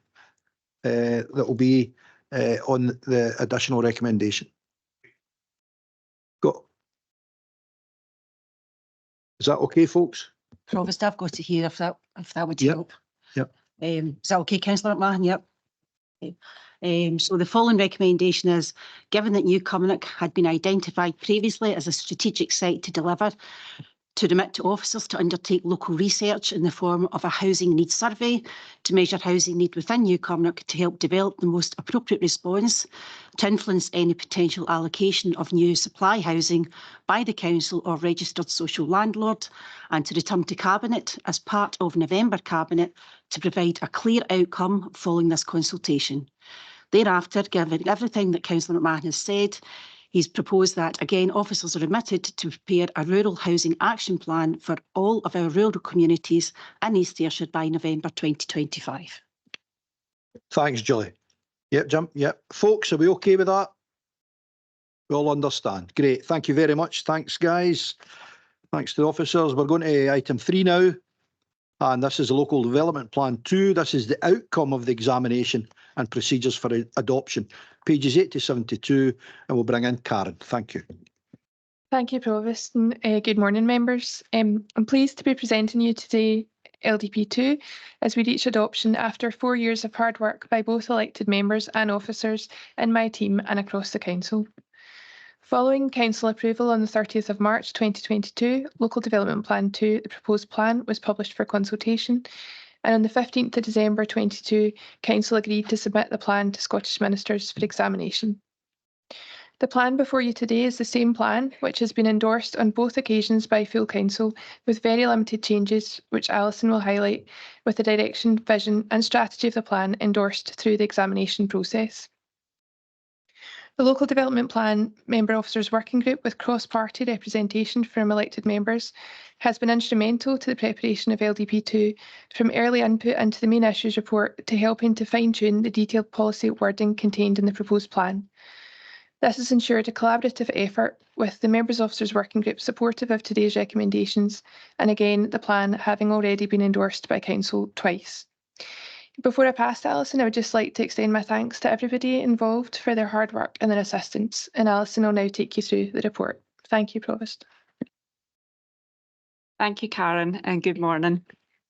that will be on the additional recommendation? Go. Is that okay, folks? Provost, I've got it here if that would Yep. help. Yep. Is that okay, Councillor McMahon? Yep. So the following recommendation is, given that New Kilmarnock had been identified previously as a strategic site to deliver, to remit to officers to undertake local research in the form of a housing needs survey to measure housing need within New Kilmarnock to help develop the most appropriate response to influence any potential allocation of new supply housing by the council or registered social landlord, and to return to Cabinet as part of November Cabinet to provide a clear outcome following this consultation. Thereafter, given everything that Councillor McMahon has said, he's proposed that, again, officers are remitted to prepare a rural housing action plan for all of our rural communities in East Ayrshire by November 2025. Thanks, Julie. Yep, Jim. Yep. Folks, are we okay with that? We all understand. Great. Thank you very much. Thanks, guys. Thanks to the officers. We're going to item 3 now. And this is the Local Development Plan 2. This is the outcome of the examination and procedures for adoption. Pages 8 to 72. And we'll bring in Karen. Thank you. Thank you, Provost, and good morning, members. I'm pleased to be presenting you today LDP2 as we reach adoption after 4 years of hard work by both elected members and officers in my team and across the Council. Following Council approval on the 30th of March 2022, Local Development Plan 2, the proposed plan, was published for consultation, and on the 15th of December 2022, Council agreed to submit the plan to Scottish Ministers for examination. The plan before you today is the same plan, which has been endorsed on both occasions by full Council, with very limited changes, which Alison will highlight, with the direction, vision and strategy of the plan endorsed through the examination process. The Local Development Plan Member Officers Working Group, with cross-party representation from elected members, has been instrumental to the preparation of LDP2, from early input into the main issues report to helping to fine-tune the detailed policy wording contained in the proposed plan. This has ensured a collaborative effort, with the Members Officers Working Group supportive of today's recommendations, and again, the plan having already been endorsed by Council twice. Before I pass to Alison, I would just like to extend my thanks to everybody involved for their hard work and their assistance, and Alison will now take you through the report. Thank you, Provost. Thank you, Karen, and good morning.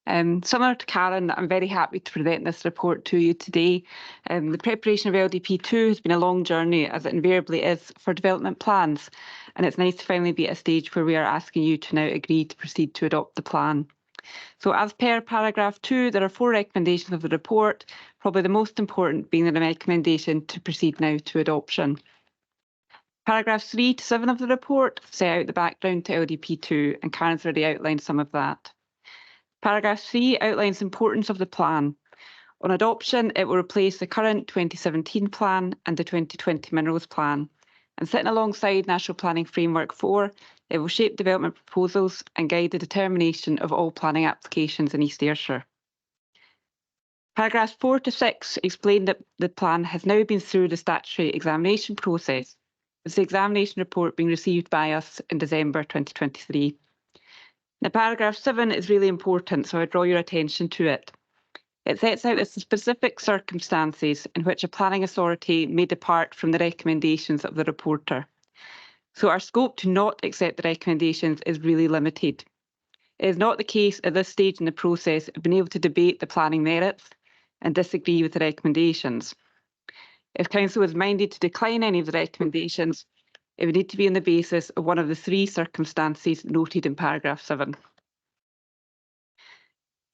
Similar to Karen, I'm very happy to present this report to you today. The preparation of LDP2 has been a long journey, as it invariably is for development plans, and it's nice to finally be at a stage where we are asking you to now agree to proceed to adopt the plan. So as per paragraph 2, there are 4 recommendations of the report, probably the most important being the recommendation to proceed now to adoption. Paragraphs 3 to 7 of the report set out the background to LDP2, and Karen's already outlined some of that. Paragraph 3 outlines the importance of the plan. On adoption, it will replace the current 2017 plan and the 2020 Minerals Plan. And sitting alongside National Planning Framework 4, it will shape development proposals and guide the determination of all planning applications in East Ayrshire. Paragraphs 4 to 6 explain that the plan has now been through the statutory examination process, with the examination report being received by us in December 2023. Now, paragraph 7 is really important, so I draw your attention to it. It sets out the specific circumstances in which a planning authority may depart from the recommendations of the reporter. So our scope to not accept the recommendations is really limited. It is not the case at this stage in the process of being able to debate the planning merits and disagree with the recommendations. If Council is minded to decline any of the recommendations, it would need to be on the basis of one of the 3 circumstances noted in paragraph 7.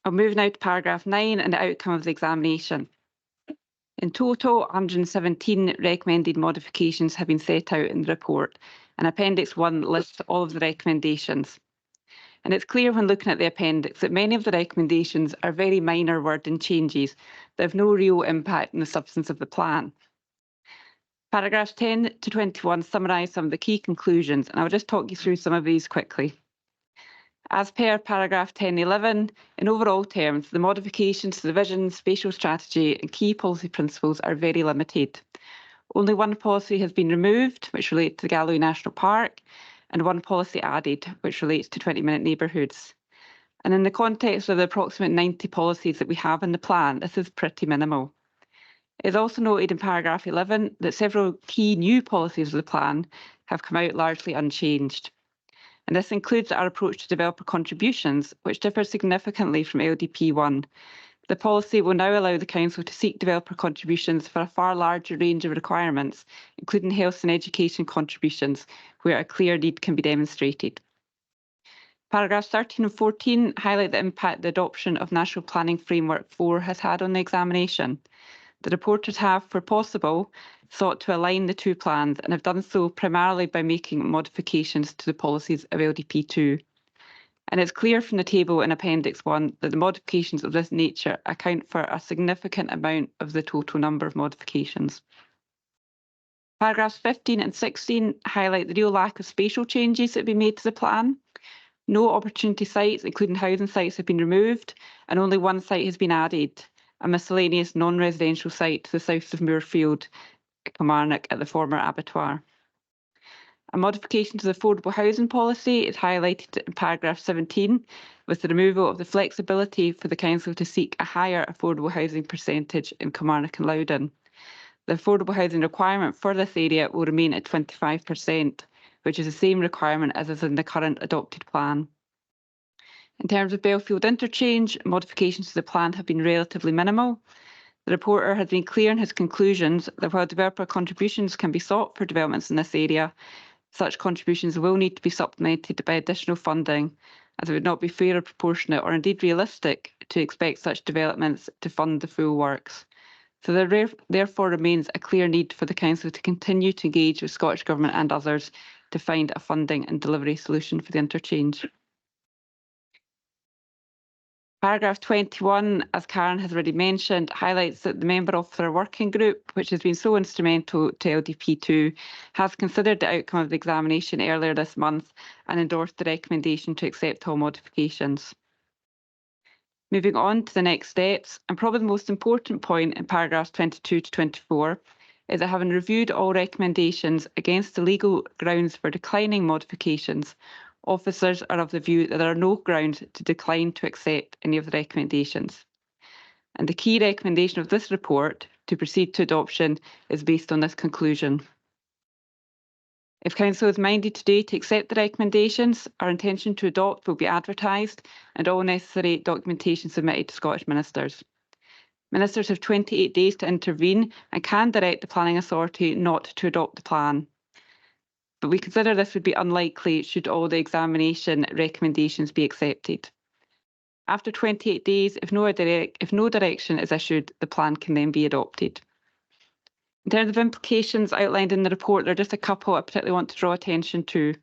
I'll move now to paragraph 9 and the outcome of the examination. In total, 117 recommended modifications have been set out in the report, and Appendix 1 lists all of the recommendations. And it's clear when looking at the appendix that many of the recommendations are very minor wording changes that have no real impact on the substance of the plan. Paragraphs 10 to 21 summarise some of the key conclusions, and I'll just talk you through some of these quickly. As per paragraph 10.11, in overall terms, the modifications to the vision, spatial strategy and key policy principles are very limited. Only one policy has been removed, which relates to the Galloway National Park, and one policy added, which relates to 20-minute neighbourhoods. And in the context of the approximate 90 policies that we have in the plan, this is pretty minimal. It is also noted in paragraph 11 that several key new policies of the plan have come out largely unchanged. And this includes our approach to developer contributions, which differs significantly from LDP1. The policy will now allow the Council to seek developer contributions for a far larger range of requirements, including health and education contributions, where a clear need can be demonstrated. Paragraphs 13 and 14 highlight the impact the adoption of National Planning Framework 4 has had on the examination. The reporters have, where possible, sought to align the 2 plans and have done so primarily by making modifications to the policies of LDP2. And it's clear from the table in Appendix 1 that the modifications of this nature account for a significant amount of the total number of modifications. Paragraphs 15 and 16 highlight the real lack of spatial changes that have been made to the plan. No opportunity sites, including housing sites, have been removed, and only one site has been added, a miscellaneous non-residential site to the south of Moorfield, Kilmarnock, at the former abattoir. A modification to the affordable housing policy is highlighted in paragraph 17, with the removal of the flexibility for the council to seek a higher affordable housing percentage in Kilmarnock and Loudon. The affordable housing requirement for this area will remain at 25%, which is the same requirement as is in the current adopted plan. In terms of Belfield interchange, modifications to the plan have been relatively minimal. The reporter has been clear in his conclusions that while developer contributions can be sought for developments in this area, such contributions will need to be supplemented by additional funding, as it would not be fair or proportionate or indeed realistic to expect such developments to fund the full works. So there therefore remains a clear need for the Council to continue to engage with Scottish Government and others to find a funding and delivery solution for the interchange. Paragraph 21, as Karen has already mentioned, highlights that the Member Officer Working Group, which has been so instrumental to LDP2, has considered the outcome of the examination earlier this month and endorsed the recommendation to accept all modifications. Moving on to the next steps, and probably the most important point in paragraphs 22 to 24, is that having reviewed all recommendations against the legal grounds for declining modifications, officers are of the view that there are no grounds to decline to accept any of the recommendations. And the key recommendation of this report to proceed to adoption is based on this conclusion. If Council is minded today to accept the recommendations, our intention to adopt will be advertised and all necessary documentation submitted to Scottish Ministers. Ministers have 28 days to intervene and can direct the Planning Authority not to adopt the plan. But we consider this would be unlikely should all the examination recommendations be accepted. After 28 days, if no direction is issued, the plan can then be adopted. In terms of implications outlined in the report, there are just a couple I particularly want to draw attention to.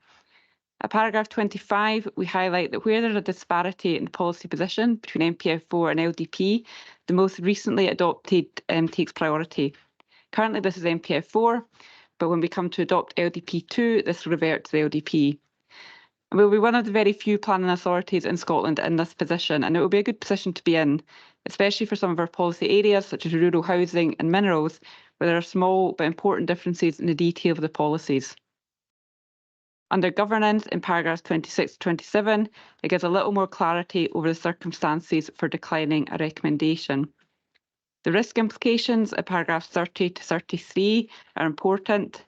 At paragraph 25, we highlight that where there is a disparity in the policy position between MPF4 and LDP, the most recently adopted takes priority. Currently, this is MPF4, but when we come to adopt LDP2, this will revert to the LDP. And we'll be one of the very few planning authorities in Scotland in this position, and it will be a good position to be in, especially for some of our policy areas such as rural housing and minerals, where there are small but important differences in the detail of the policies. Under governance, in paragraphs 26 to 27, it gives a little more clarity over the circumstances for declining a recommendation. The risk implications at paragraphs 30 to 33 are important,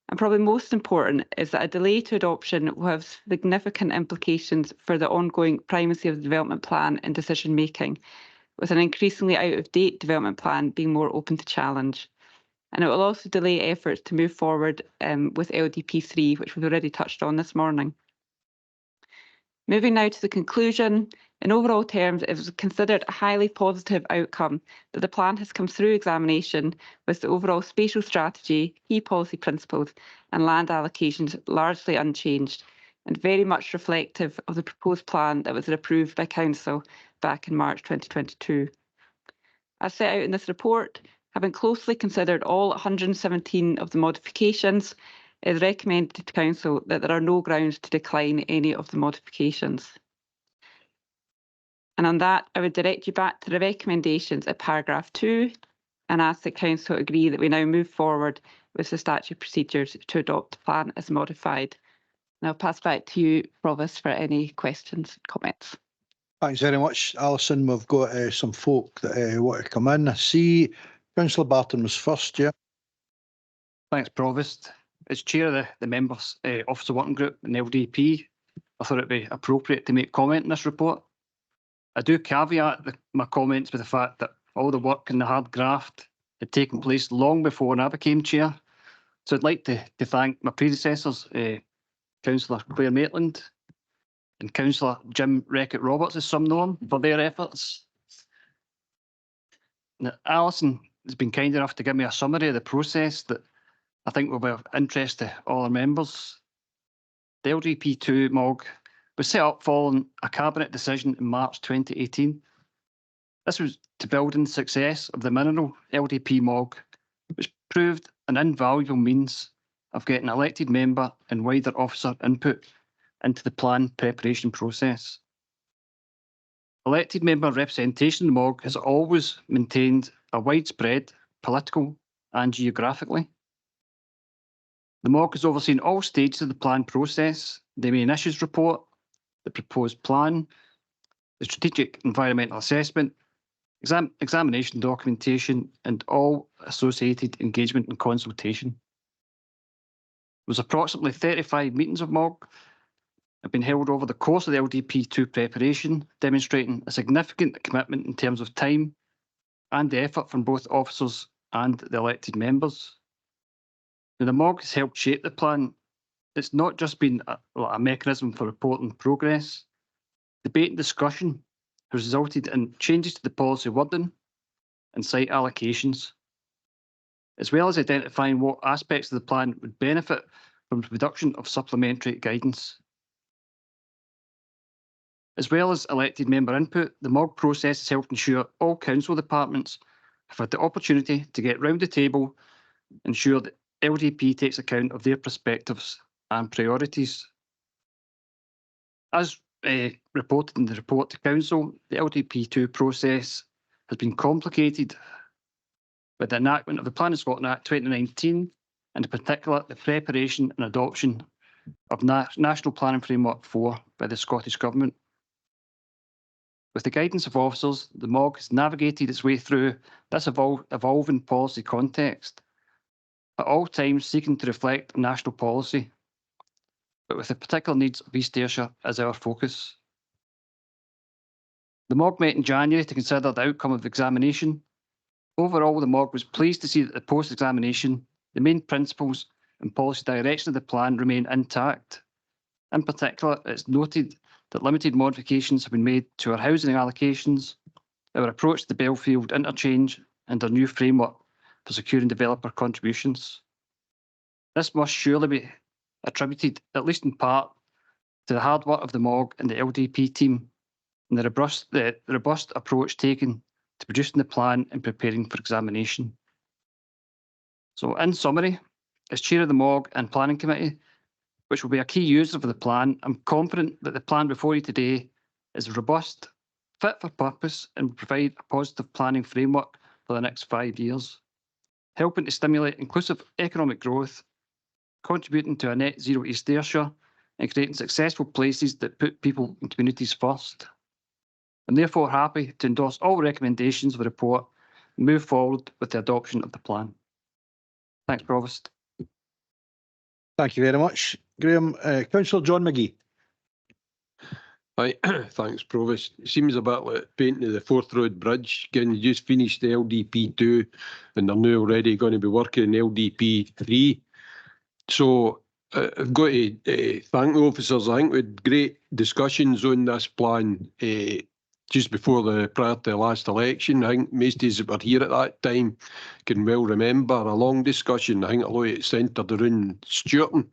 and probably most important is that a delay to adoption will have significant implications for the ongoing primacy of the development plan in decision making, with an increasingly out-of-date development plan being more open to challenge. And it will also delay efforts to move forward with LDP3, which we've already touched on this morning. Moving now to the conclusion, in overall terms, it was considered a highly positive outcome that the plan has come through examination with the overall spatial strategy, key policy principles and land allocations largely unchanged and very much reflective of the proposed plan that was approved by Council back in March 2022. As set out in this report, having closely considered all 117 of the modifications, it is recommended to Council that there are no grounds to decline any of the modifications. And on that, I would direct you back to the recommendations at paragraph 2 and ask that Council agree that we now move forward with the statute procedures to adopt the plan as modified. And I'll pass back to you, Provost, for any questions and comments. Thanks very much, Alison. We've got some folk that want to come in. I see Councillor Barton was first, yeah. Thanks, Provost. As chair of the Members Officer Working Group and LDP, I thought it'd be appropriate to make comment on this report. I do caveat my comments with the fact that all the work in the hard graft had taken place long before I became chair. So I'd like to thank my predecessors, Councillor Claire Maitland and Councillor Jim Reckitt-Roberts, as some know him, for their efforts. Now, Alison has been kind enough to give me a summary of the process that I think will be of interest to all our members. The LDP2 MOG was set up following a Cabinet decision in March 2018. This was to build on the success of the mineral LDP MOG, which proved an invaluable means of getting elected member and wider officer input into the plan preparation process. Elected member representation in the MOG has always maintained a widespread political and geographically. The MOG has overseen all stages of the plan process, the main issues report, the proposed plan, the strategic environmental assessment, examination documentation, and all associated engagement and consultation. There was approximately 35 meetings of MOG have been held over the course of the LDP2 preparation, demonstrating a significant commitment in terms of time and the effort from both officers and the elected members. Now, the MOG has helped shape the plan. It's not just been a mechanism for reporting progress. Debate and discussion has resulted in changes to the policy wording and site allocations, as well as identifying what aspects of the plan would benefit from the production of supplementary guidance. As well as elected member input, the MOG process has helped ensure all council departments have had the opportunity to get round the table and ensure that LDP takes account of their perspectives and priorities. As reported in the report to Council, the LDP2 process has been complicated with the enactment of the Plan of Scotland Act 2019, and in particular the preparation and adoption of National Planning Framework 4 by the Scottish Government. With the guidance of officers, the MOG has navigated its way through this evolving policy context, at all times seeking to reflect national policy, but with the particular needs of East Ayrshire as our focus. The MOG met in January to consider the outcome of the examination. Overall, the MOG was pleased to see that the post-examination, the main principles and policy direction of the plan remain intact. In particular, it's noted that limited modifications have been made to our housing allocations, our approach to the Belfield interchange, and our new framework for securing developer contributions. This must surely be attributed, at least in part, to the hard work of the MOG and the LDP team and the robust approach taken to producing the plan and preparing for examination. So in summary, as Chair of the MOG and Planning Committee, which will be a key user of the plan, I'm confident that the plan before you today is robust, fit for purpose, and will provide a positive planning framework for the next 5 years, helping to stimulate inclusive economic growth, contributing to a net zero East Ayrshire, and creating successful places that put people and communities first. I'm therefore happy to endorse all recommendations of the report and move forward with the adoption of the plan. Thanks, Provost. Thank you very much, Graham. Councillor John McGee. Aye, thanks, Provost. It seems a bit like painting of the Forth Road Bridge. Again, you just finished the LDP2 and they're now already going to be working in LDP3. So I've got to thank the officers. I think we had great discussions on this plan just before prior to the last election. I think most of us that were here at that time can well remember a long discussion. I think a lot of it centred around Stewarton,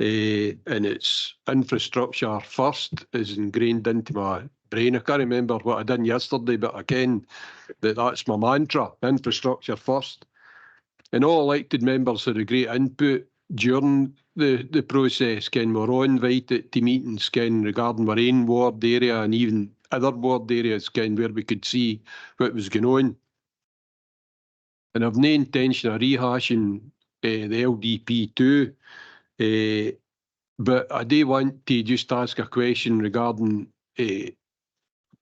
and its infrastructure first is ingrained into my brain. I can't remember what I done yesterday, but again, that's my mantra: infrastructure first. And all elected members had a great input during the process. Ken, we're all invited to meetings, Ken, regarding our own ward area and even other ward areas, Ken, where we could see what was going on. And I've no intention of rehashing the LDP2, but I do want to just ask a question regarding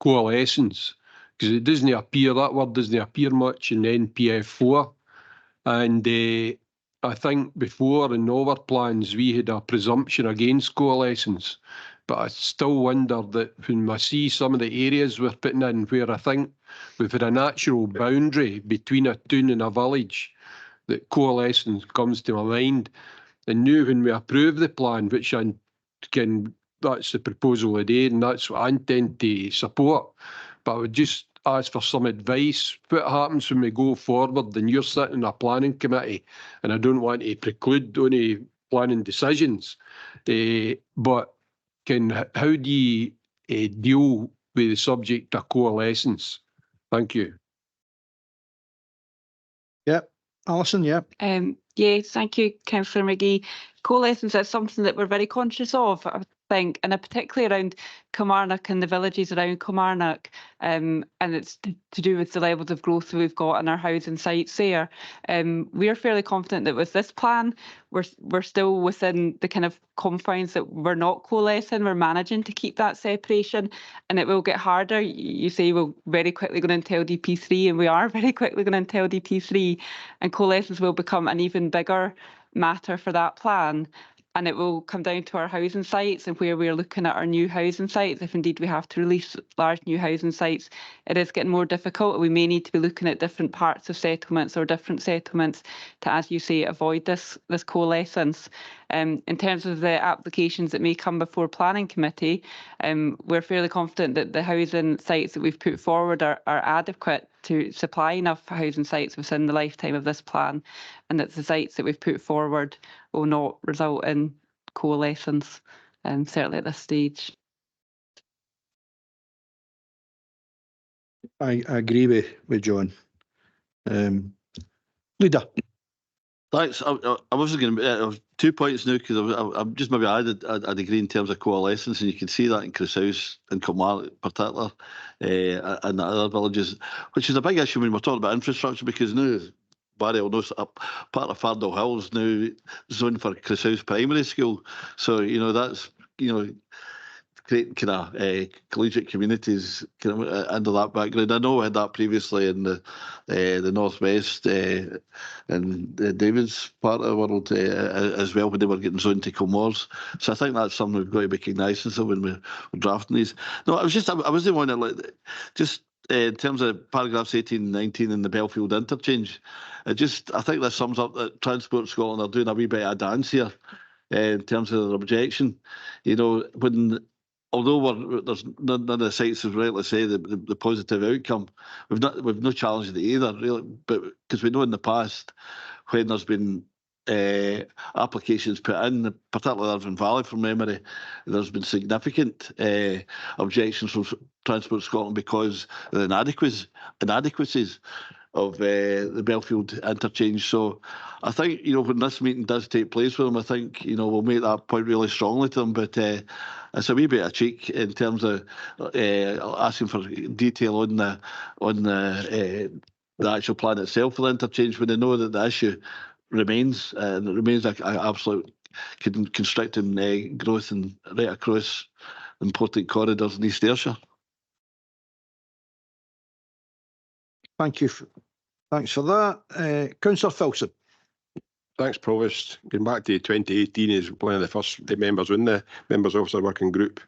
coalescence, because it doesn't appear, that word doesn't appear much in NPF4. And I think before in all our plans we had a presumption against coalescence, but I still wonder that when I see some of the areas we're putting in where I think we've had a natural boundary between a town and a village, that coalescence comes to my mind. And now when we approve the plan, which that's the proposal today, and that's what I intend to support, but I would just ask for some advice. What happens when we go forward and you're sitting in a planning committee, and I don't want to preclude any planning decisions, but how do you deal with the subject of coalescence? Thank you. Yep. Alison, yeah. Yeah, thank you, Councillor McGee. Coalescence is something that we're very conscious of. think, and particularly around Kilmarnock and the villages around Kilmarnock, and it's to do with the levels of growth we've got in our housing sites there. We're fairly confident that with this plan, we're still within the kind of confines that we're not coalescing. We're managing to keep that separation, and it will get harder. You say we're very quickly going into LDP3, and we are very quickly going into LDP3, and coalescence will become an even bigger matter for that plan. And it will come down to our housing sites and where we're looking at our new housing sites. If indeed we have to release large new housing sites, it is getting more difficult. We may need to be looking at different parts of settlements or different settlements to, as you say, avoid this coalescence. In terms of the applications that may come before Planning Committee, we're fairly confident that the housing sites that we've put forward are adequate to supply enough housing sites within the lifetime of this plan, and that the sites that we've put forward will not result in coalescence, certainly at this stage. I agree with John. Leader. Thanks. I wasn't going to 2 points now because I'm just maybe I'd agree in terms of coalescence, and you can see that in Christhouse and Kilmarnock in particular, and the other villages, which is a big issue when we're talking about infrastructure, because now Barry will know part of Fardell Hill is now zoned for Christhouse Primary School, so that's creating kind of collegiate communities kind of under that background. I know we had that previously in the northwest and David's part of the world as well, when they were getting zoned to Kilmores. So I think that's something we've got to be cognizant of when we're drafting these. No, I was the one that just in terms of paragraphs 18 and 19 in the Belfield interchange, I think this sums up that Transport Scotland are doing a wee bit of a dance here in terms of their objection. Although there's none of the sites have rightly say the positive outcome, we've no challenge it either, really. But because we know in the past when there's been applications put in, particularly Irvine Valley from memory, there's been significant objections from Transport Scotland because of the inadequacies of the Belfield interchange. So I think, when this meeting does take place with them, I think, we'll make that point really strongly to them. But it's a wee bit of cheek in terms of asking for detail on the actual plan itself for the interchange, when they know that the issue remains, and it remains an absolute constricting growth and right across important corridors in East Ayrshire. Thank you. Thanks for that. Councillor Filson. Thanks, Provost. Going back to 2018 as one of the first members in the Members Officer Working Group,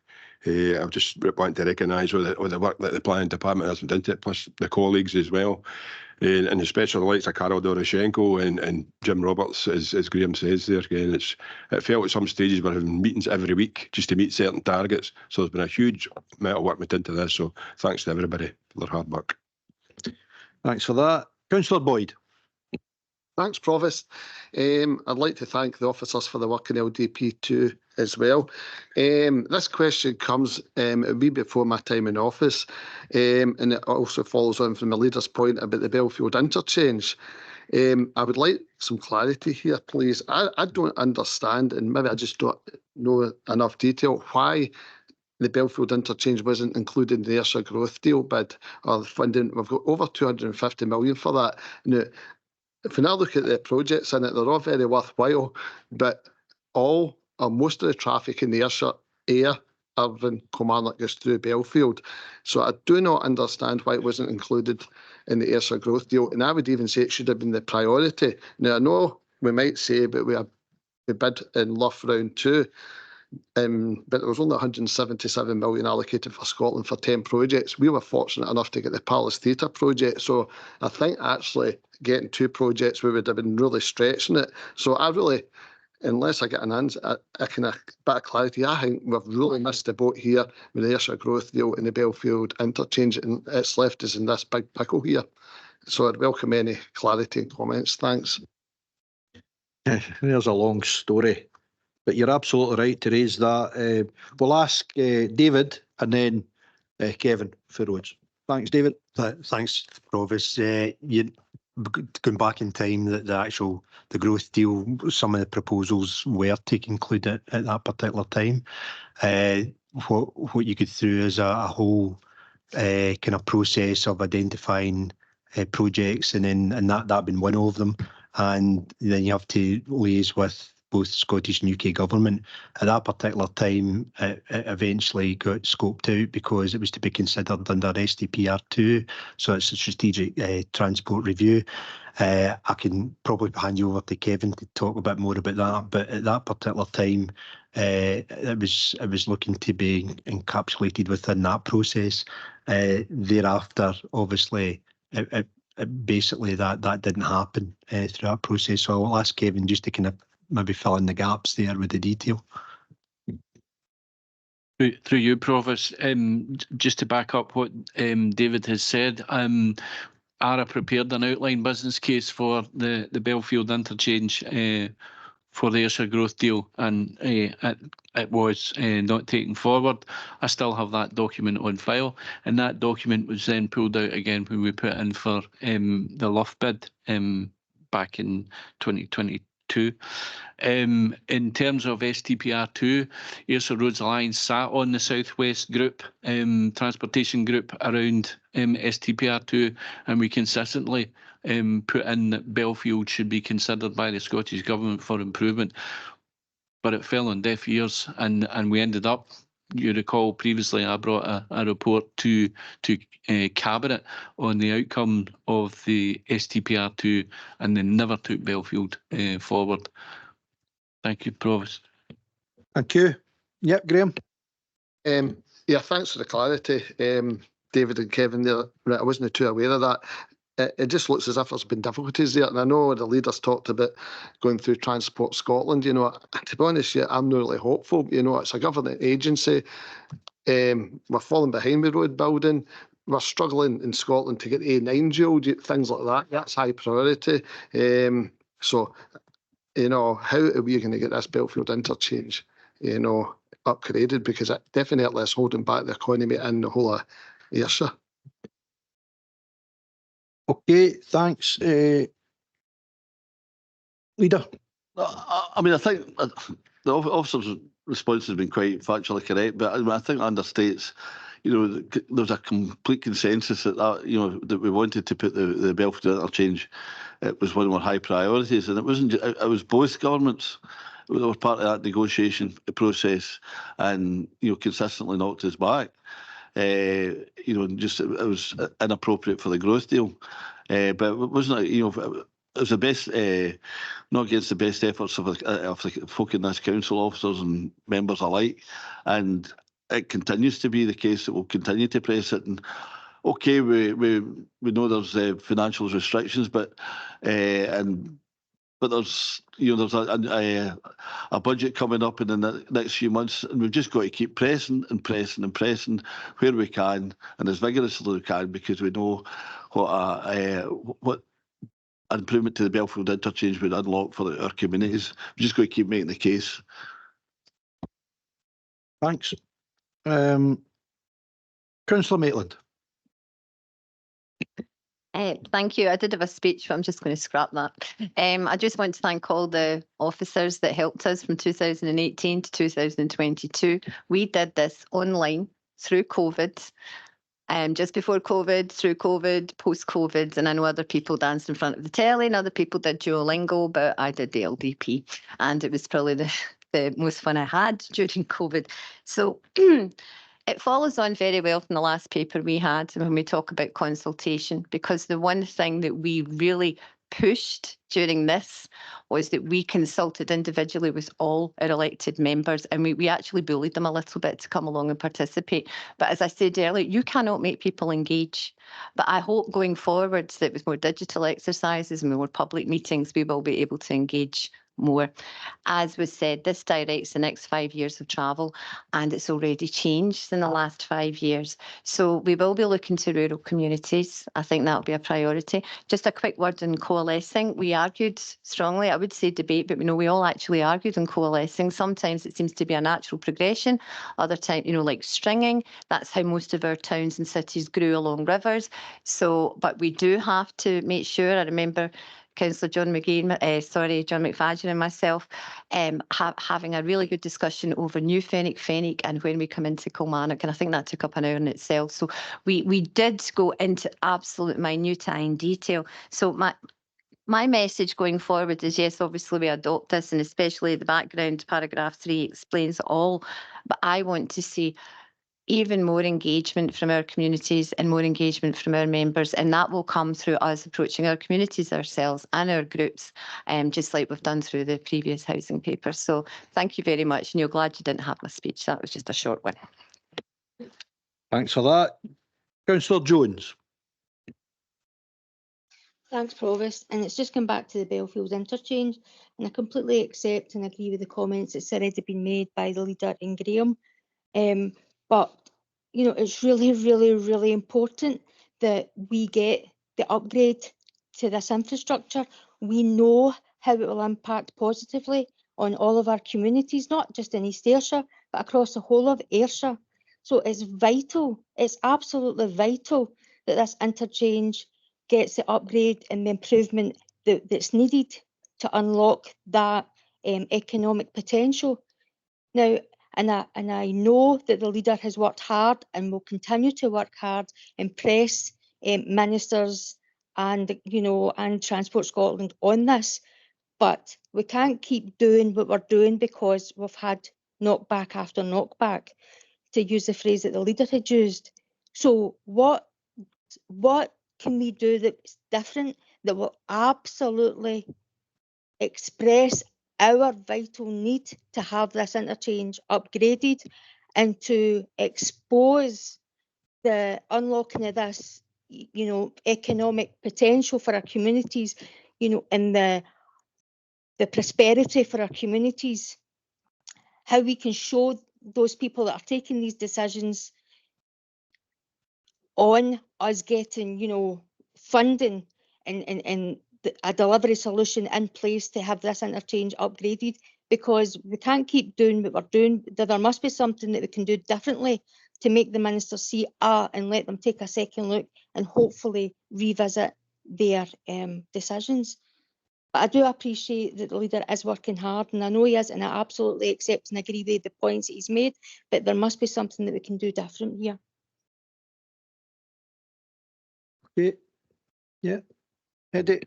I just want to recognise all the work that the Planning Department has done to it, plus the colleagues as well. And especially the likes of Karol Doroshenko and Jim Roberts, as Graham says there. Again, it felt at some stages we're having meetings every week just to meet certain targets. So there's been a huge amount of work put into this. So thanks to everybody for their hard work. Thanks for that. Councillor Boyd. Thanks, Provost. I'd like to thank the officers for the work in LDP2 as well. This question comes a wee before my time in office, and it also follows on from the leader's point about the Belfield interchange. I would like some clarity here, please. I don't understand, and maybe I just don't know enough detail, why the Belfield interchange wasn't included in the Ayrshire growth deal bid or the funding. We've got over 250 million for that. Now, if we now look at the projects in it, they're all very worthwhile, but all or most of the traffic in the Ayrshire, Irvine, Kilmarnock goes through Belfield. So I do not understand why it wasn't included in the Ayrshire growth deal. And I would even say it should have been the priority. Now, I know we might say, but we bid in Luff round 2. But there was only 177 million allocated for Scotland for 10 projects. We were fortunate enough to get the Palace Theatre project. So I think actually getting 2 projects, we would have been really stretching it. So I really, unless I get an answer, a kind of bit of clarity, I think we've really missed the boat here with the Ayrshire growth deal and the Belfield interchange, and it's left us in this big pickle here. So I'd welcome any clarity and comments. Thanks. There's a long story, but you're absolutely right to raise that. We'll ask David and then Kevin for roads. Thanks, David. Thanks, Provost. going back in time, that the growth deal, some of the proposals were to conclude at that particular time. What you go through is a whole kind of process of identifying projects, and that been one of them. And then you have to liaise with both Scottish and UK government. At that particular time, it eventually got scoped out because it was to be considered under STPR2, so it's a strategic transport review. I can probably hand you over to Kevin to talk a bit more about that, but at that particular time, it was looking to be encapsulated within that process. Thereafter, obviously, basically that didn't happen through that process. So I'll ask Kevin just to kind of maybe fill in the gaps there with the detail. Through you, Provost, just to back up what David has said, ARA prepared an outline business case for the Belfield interchange for the Ayrshire growth deal, and it was not taken forward. I still have that document on file, and that document was then pulled out again when we put in for the Luff bid back in 2022. In terms of STPR2, Ayrshire Roads Alliance sat on the Southwest Group, transportation group around STPR2, and we consistently put in that Belfield should be considered by the Scottish Government for improvement. But it fell on deaf ears, and we ended up, you recall previously I brought a report to Cabinet on the outcome of the STPR2, and they never took Belfield forward. Thank you, Provost. Thank you. Yep, Graham. Yeah, thanks for the clarity, David and Kevin there. Right, I wasn't too aware of that. It just looks as if there's been difficulties there, and I know the leaders talked about going through Transport Scotland. You know, to be honest, yeah, I'm not really hopeful. You know, it's a government agency. We're falling behind with road building. We're struggling in Scotland to get A9 dual, things like that. That's high priority. So, you know, how are we going to get this Belfield interchange, you know, upgraded? Because it definitely is holding back the economy in the whole of Ayrshire. Okay, thanks. Leader. I mean, I think the officer's response has been quite factually correct, but I think it understates, you know, there's a complete consensus that you know, that we wanted to put the Belfield interchange. It was one of our high priorities, and it wasn't. It was both governments that were part of that negotiation process, and you know, consistently knocked us back. You know, just it was inappropriate for the growth deal, but it wasn't. You know, it was the best, not against the best efforts of the folk in this council, officers and members alike, and it continues to be the case that we'll continue to press it. And okay, we know there's financial restrictions, but there's, you know, there's a budget coming up in the next few months, and we've just got to keep pressing and pressing and pressing where we can, and as vigorously as we can, because we know what improvement to the Belfield interchange would unlock for our communities. We've just got to keep making the case. Thanks. Councillor Maitland. Thank you. I did have a speech, but I'm just going to scrap that. I just want to thank all the officers that helped us from 2018 to 2022. We did this online through COVID, just before COVID, through COVID, post-COVID, and I know other people danced in front of the telly and other people did Duolingo, but I did the LDP, and it was probably the most fun I had during COVID. So it follows on very well from the last paper we had when we talk about consultation, because the one thing that we really pushed during this was that we consulted individually with all our elected members, and we actually bullied them a little bit to come along and participate. But as I said earlier, you cannot make people engage. But I hope going forward that with more digital exercises and more public meetings, we will be able to engage more. As was said, this directs the next 5 years of travel, and it's already changed in the last 5 years. So we will be looking to rural communities. I think that will be a priority. Just a quick word on coalescing. We argued strongly, I would say debate, but we all actually argued on coalescing. Sometimes it seems to be a natural progression. Other times, like stringing, that's how most of our towns and cities grew along rivers. So, but we do have to make sure, I remember Councillor John McFadden and myself having a really good discussion over New Fenwick and when we come into Kilmarnock, and I think that took up an hour in itself. So we did go into absolute minutiae and detail. So my message going forward is, yes, obviously we adopt this, and especially the background, paragraph 3 explains it all, but I want to see even more engagement from our communities and more engagement from our members, and that will come through us approaching our communities ourselves and our groups, just like we've done through the previous housing paper. So thank you very much, and you're glad you didn't have my speech. That was just a short one. Thanks for that. Councillor Jones. Thanks, Provost. And it's just come back to the Belfield interchange, and I completely accept and agree with the comments that's already been made by the leader in Graham. But it's really, really, really important that we get the upgrade to this infrastructure. We know how it will impact positively on all of our communities, not just in East Ayrshire, but across the whole of Ayrshire. So it's vital, it's absolutely vital that this interchange gets the upgrade and the improvement that's needed to unlock that economic potential. Now, and I know that the leader has worked hard and will continue to work hard and press ministers and and Transport Scotland on this, but we can't keep doing what we're doing because we've had knockback after knockback, to use the phrase that the leader had used. So what can we do that's different, that will absolutely express our vital need to have this interchange upgraded and to expose the unlocking of this, economic potential for our communities, and the prosperity for our communities, how we can show those people that are taking these decisions on us getting, funding and a delivery solution in place to have this interchange upgraded, because we can't keep doing what we're doing. There must be something that we can do differently to make the minister see and let them take a second look and hopefully revisit their decisions. But I do appreciate that the leader is working hard, and I know he is, and I absolutely accept and agree with the points that he's made, but there must be something that we can do different here. Okay. Yeah. Eddie.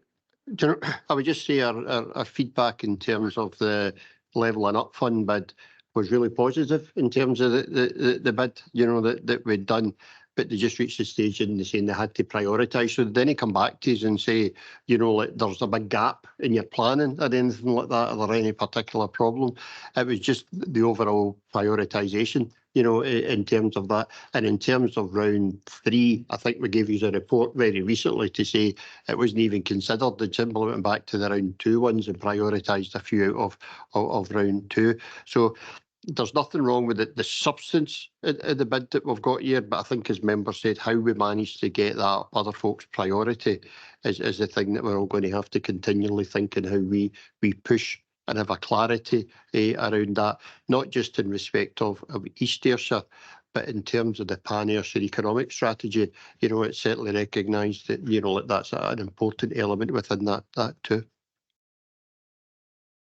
I would just say our feedback in terms of the levelling up fund bid was really positive in terms of the bid, that we'd done, but they just reached the stage and they saying they had to prioritise. So then they come back to us and say, like there's a big gap in your planning or anything like that. Are there any particular problem? It was just the overall prioritisation, in terms of that. And in terms of round 3, I think we gave you a report very recently to say it wasn't even considered. They simply went back to the round 2 ones and prioritised a few out of round 2. So there's nothing wrong with the substance of the bid that we've got here, but I think, as members said, how we manage to get that other folks' priority is the thing that we're all going to have to continually think in how we push and have a clarity around that, not just in respect of East Ayrshire, but in terms of the Pan-Ayrshire economic strategy. It's certainly recognised that that's an important element within that too.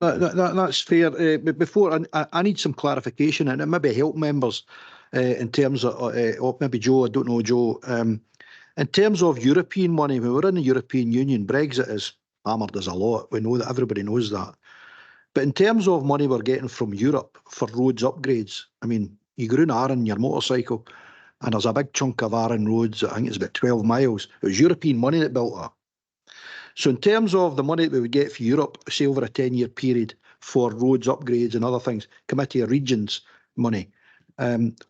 That's fair. But before, I need some clarification, and it maybe help members in terms of maybe Joe. I don't know, Joe. In terms of European money, when we're in the European Union, Brexit is hammered as a lot. We know that, everybody knows that. But in terms of money we're getting from Europe for roads upgrades, I mean, you go in Arran, your motorcycle, and there's a big chunk of Arran roads, I think it's about 12 miles. It was European money that built that. So in terms of the money that we would get for Europe, say over a 10-year period for roads upgrades and other things, Committee of Regions money,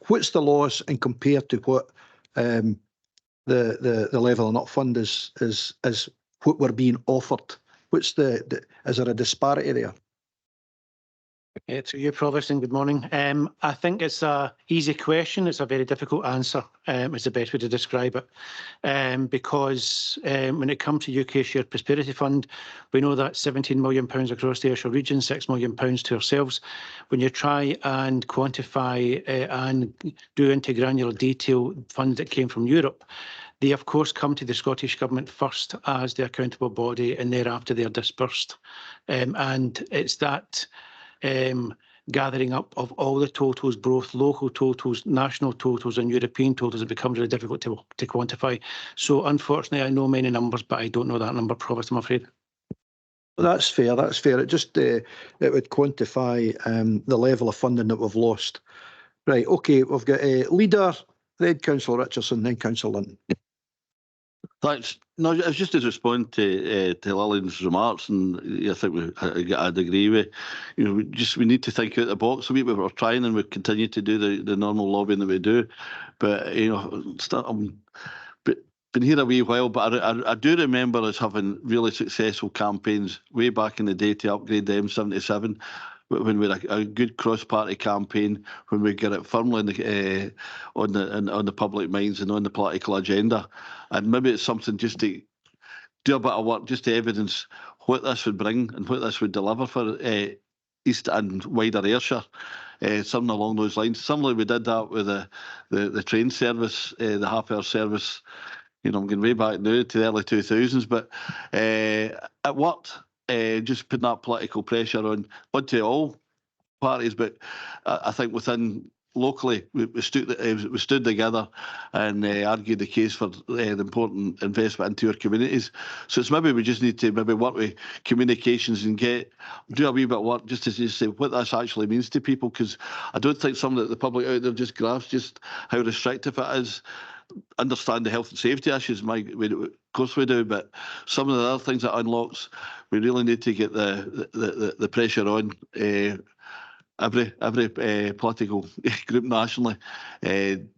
what's the loss and compared to what the levelling up fund is what we're being offered? What's is there a disparity there? To you, Provost, and good morning. I think it's a easy question. It's a very difficult answer, is the best way to describe it. Because when it comes to UK Shared Prosperity Fund, we know that £17 million across the Ayrshire region, £6 million to ourselves. When you try and quantify and do into granular detail funds that came from Europe, they of course come to the Scottish Government first as the accountable body, and thereafter they are dispersed. And it's that gathering up of all the totals, both local totals, national totals and European totals, it becomes really difficult to quantify. So unfortunately, I know many numbers, but I don't know that number, Provost, I'm afraid. Well, that's fair. That's fair. It just it would quantify the level of funding that we've lost. Right. Okay. We've got leader, then Councillor Richardson, then Councillor Linton. Thanks. No, it's just to respond to Lillian's remarks, and I think I'd agree with. You know, we need to think out the box a wee bit. We're trying, and we continue to do the normal lobbying that we do. But you know, been here a wee while, but I do remember us having really successful campaigns way back in the day to upgrade the M77. When we had a good cross-party campaign, when we get it firmly on the public minds and on the political agenda, and maybe it's something just to do a bit of work, just to evidence what this would bring and what this would deliver for East and wider Ayrshire, something along those lines. Similarly, we did that with the train service, the half-hour service. You know, I'm going way back now to the early 2000s, but it worked. Just putting that political pressure onto all parties, but I think within locally we stood together and argued the case for the important investment into our communities. So it's maybe we just need to work with communications and do a wee bit of work just to say what this actually means to people, because I don't think some of the public out there just grasps just how restrictive it is. Understand the health and safety issues, of course we do, but some of the other things that unlocks, we really need to get the pressure on every political group nationally,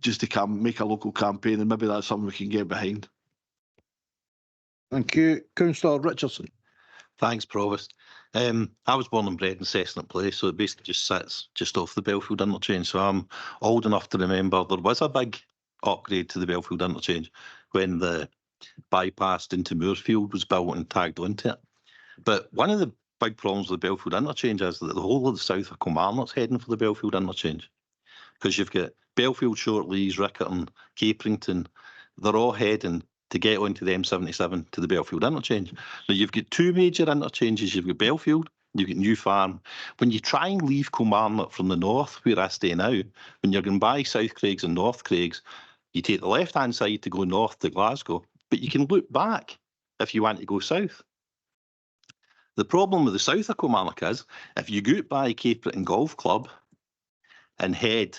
just to make a local campaign, and maybe that's something we can get behind. Thank you. Councillor Richardson. Thanks, Provost. I was born and bred in Cessnock Place, so it basically just sits just off the Belfield interchange. So I'm old enough to remember there was a big upgrade to the Belfield interchange when the bypass into Moorfield was built and tagged onto it. But one of the big problems with the Belfield interchange is that the whole of the south of Kilmarnock's heading for the Belfield interchange, because you've got Belfield, Shortleys, Rickerton, Caperington, they're all heading to get onto the M77 to the Belfield interchange. Now you've got two major interchanges. You've got Belfield, you've got New Farm. When you try and leave Kilmarnock from the north, where I stay now, when you're going by South Craigs and North Craigs, you take the left-hand side to go north to Glasgow, but you can loop back if you want to go south. The problem with the south of Kilmarnock is, if you go by Caperington Golf Club and head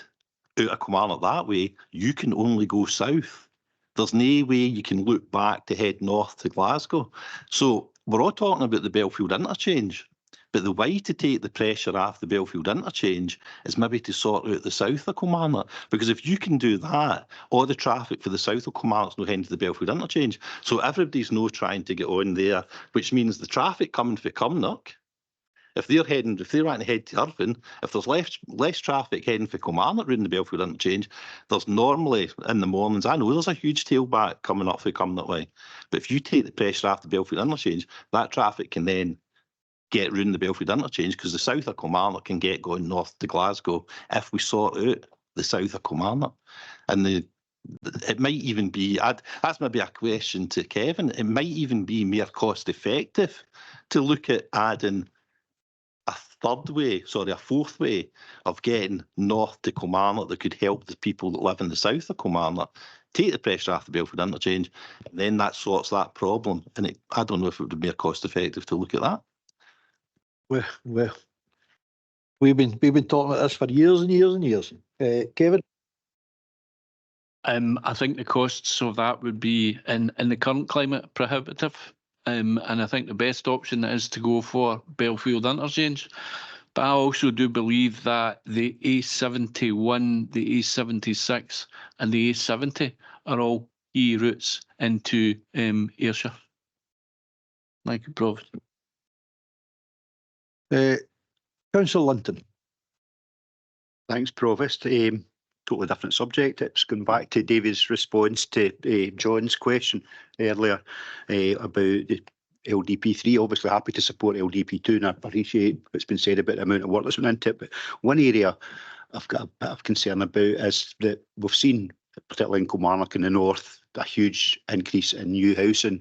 out of Kilmarnock that way, you can only go south. There's no way you can loop back to head north to Glasgow. So we're all talking about the Belfield interchange, but the way to take the pressure off the Belfield interchange is maybe to sort out the south of Kilmarnock, because if you can do that, all the traffic for the south of Kilmarnock's no heading to the Belfield interchange. So everybody's no trying to get on there, which means the traffic coming from Cumnock, if they're wanting to head to Irvine, if there's less traffic heading for Kilmarnock round the Belfield interchange, there's normally in the mornings, I know there's a huge tailback coming up for Cumnock way, but if you take the pressure off the Belfield interchange, that traffic can then get round the Belfield interchange, because the south of Kilmarnock can get going north to Glasgow if we sort out the south of Kilmarnock. And it might even be, that's maybe a question to Kevin, it might even be more cost effective to look at adding a fourth way of getting north to Kilmarnock that could help the people that live in the south of Kilmarnock, take the pressure off the Belfield interchange, and then that sorts that problem. And I don't know if it would be more cost effective to look at that. Well, we've been talking about this for years and years and years. Kevin? I think the costs of that would be, in the current climate, prohibitive. And I think the best option is to go for Belfield interchange. But I also do believe that the A71, the A76 and the A70 are all key routes into Ayrshire. Thank you, Provost. Councillor Linton. Thanks, Provost. Totally different subject. It's going back to David's response to John's question earlier about the LDP3. Obviously happy to support LDP2 and I appreciate what's been said about the amount of work that's went into it. But one area I've got a bit of concern about is that we've seen, particularly in Kilmarnock in the north, a huge increase in new housing.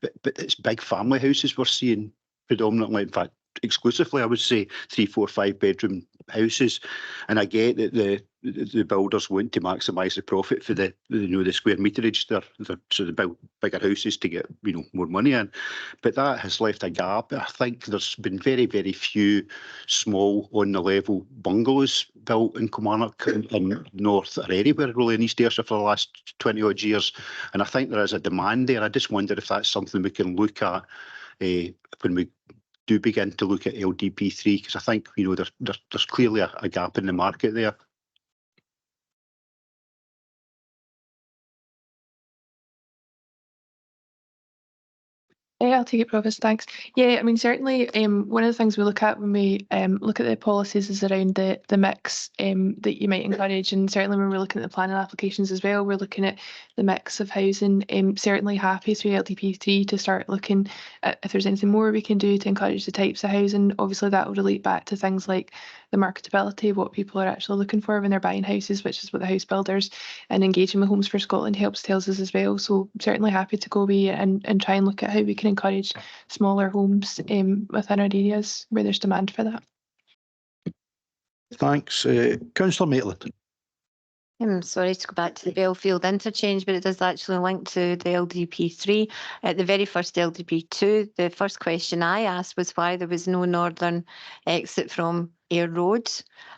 But it's big family houses we're seeing predominantly, in fact, exclusively, I would say, 3, 4, 5 bedroom houses. And I get that the builders want to maximise the profit for the square meterage. So they build bigger houses to get more money in. But that has left a gap. I think there's been very, very few small on the level bungalows built in Kilmarnock in North or anywhere really in East Ayrshire for the last 20 odd years. And I think there is a demand there. I just wonder if that's something we can look at when we do begin to look at LDP3, because I think there's clearly a gap in the market there. Yeah, I'll take it, Provost. Thanks. Yeah, I mean, certainly one of the things we look at when we look at the policies is around the mix that you might encourage. And certainly when we're looking at the planning applications as well, we're looking at the mix of housing. Certainly happy through LDP3 to start looking at if there's anything more we can do to encourage the types of housing. Obviously, that will relate back to things like the marketability, what people are actually looking for when they're buying houses, which is what the house builders and engaging with Homes for Scotland tells us as well. So certainly happy to go away and try and look at how we can encourage smaller homes within our areas where there's demand for that. Thanks. Councillor Maitland. I'm sorry to go back to the Belfield interchange, but it does actually link to the LDP3. At the very first LDP2, the first question I asked was why there was no northern exit from Ayr Road.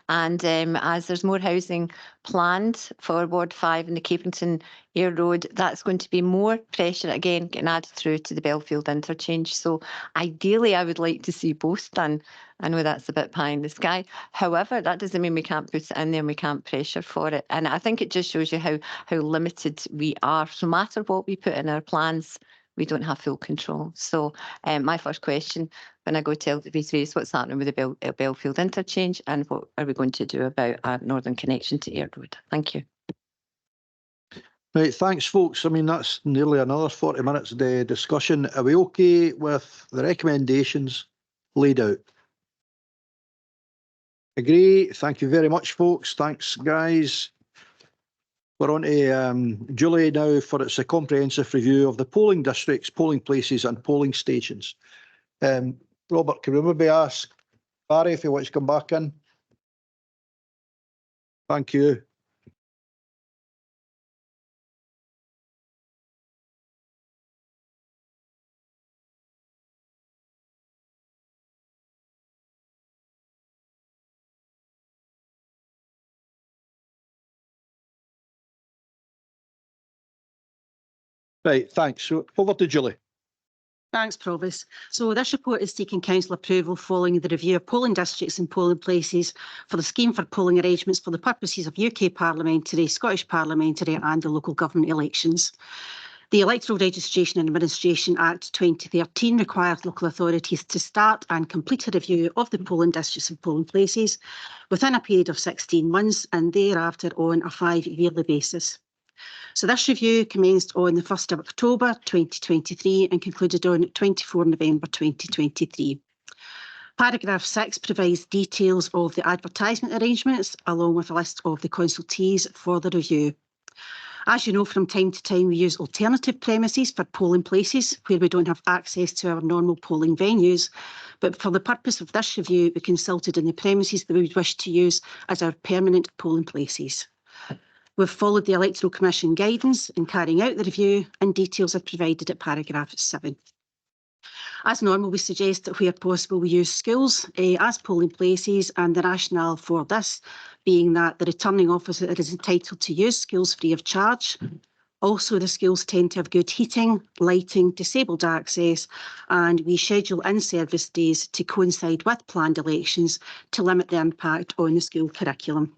And as there's more housing planned for Ward 5 and the Caprington Ayr Road, that's going to be more pressure again getting added through to the Belfield interchange. So ideally, I would like to see both done. I know that's a bit pie in the sky. However, that doesn't mean we can't put it in there and we can't pressure for it. And I think it just shows you how limited we are. So no matter what we put in our plans, we don't have full control. So my first question when I go to LDP3 is what's happening with the Belfield interchange and what are we going to do about our northern connection to Ayr Road? Thank you. Right, thanks, folks. I mean, that's nearly another 40 minutes of the discussion. Are we okay with the recommendations laid out? Agree. Thank you very much, folks. Thanks, guys. We're on to Julie now for its a comprehensive review of the polling districts, polling places and polling stations. Robert, can we maybe ask Barry if he wants to come back in? Thank you. Right, thanks. So over to Julie. Thanks, Provost. So this report is seeking council approval following the review of polling districts and polling places for the scheme for polling arrangements for the purposes of UK parliamentary, Scottish parliamentary and the local government elections. The Electoral Registration and Administration Act 2013 requires local authorities to start and complete a review of the polling districts and polling places within a period of 16 months and thereafter on a 5-yearly basis. So this review commenced on the 1st of October 2023 and concluded on 24 November 2023. Paragraph 6 provides details of the advertisement arrangements along with a list of the consultees for the review. As you know, from time to time we use alternative premises for polling places where we don't have access to our normal polling venues, but for the purpose of this review we consulted on the premises that we would wish to use as our permanent polling places. We've followed the Electoral Commission guidance in carrying out the review and details are provided at paragraph 7. As normal, we suggest that where possible we use schools as polling places, and the rationale for this being that the returning officer is entitled to use schools free of charge. Also, the schools tend to have good heating, lighting, disabled access, and we schedule in-service days to coincide with planned elections to limit the impact on the school curriculum.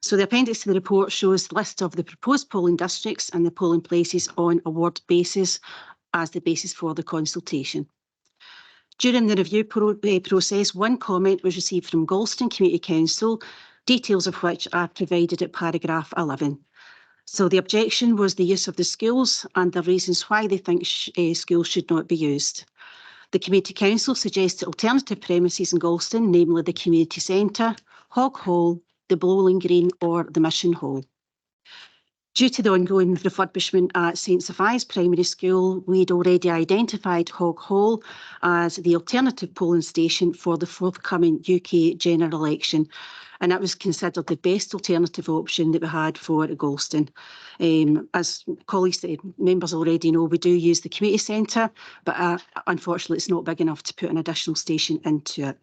So the appendix to the report shows the list of the proposed polling districts and the polling places on a ward basis as the basis for the consultation. During the review process, one comment was received from Galston Community Council, details of which are provided at paragraph 11. So the objection was the use of the schools and the reasons why they think schools should not be used. The Community Council suggested alternative premises in Galston, namely the Community Centre, Hog Hall, the Bowling Green or the Mission Hall. Due to the ongoing refurbishment at St Sophia's Primary School, we'd already identified Hog Hall as the alternative polling station for the forthcoming UK general election, and that was considered the best alternative option that we had for Galston. As colleagues, members already know, we do use the community centre, but unfortunately it's not big enough to put an additional station into it.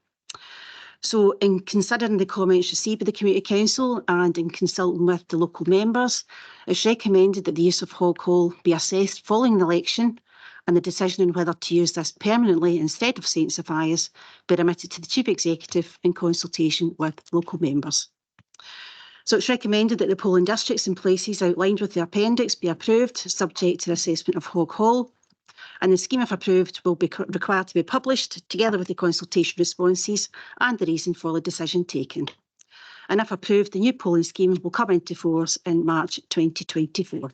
So in considering the comments received by the Community Council and in consulting with the local members, it's recommended that the use of Hog Hall be assessed following the election and the decision on whether to use this permanently instead of St Sophia's be remitted to the Chief Executive in consultation with local members. So it's recommended that the polling districts and places outlined with the appendix be approved, subject to the assessment of Hog Hall. And the scheme, if approved, will be required to be published together with the consultation responses and the reason for the decision taken. And if approved, the new polling scheme will come into force in March 2024.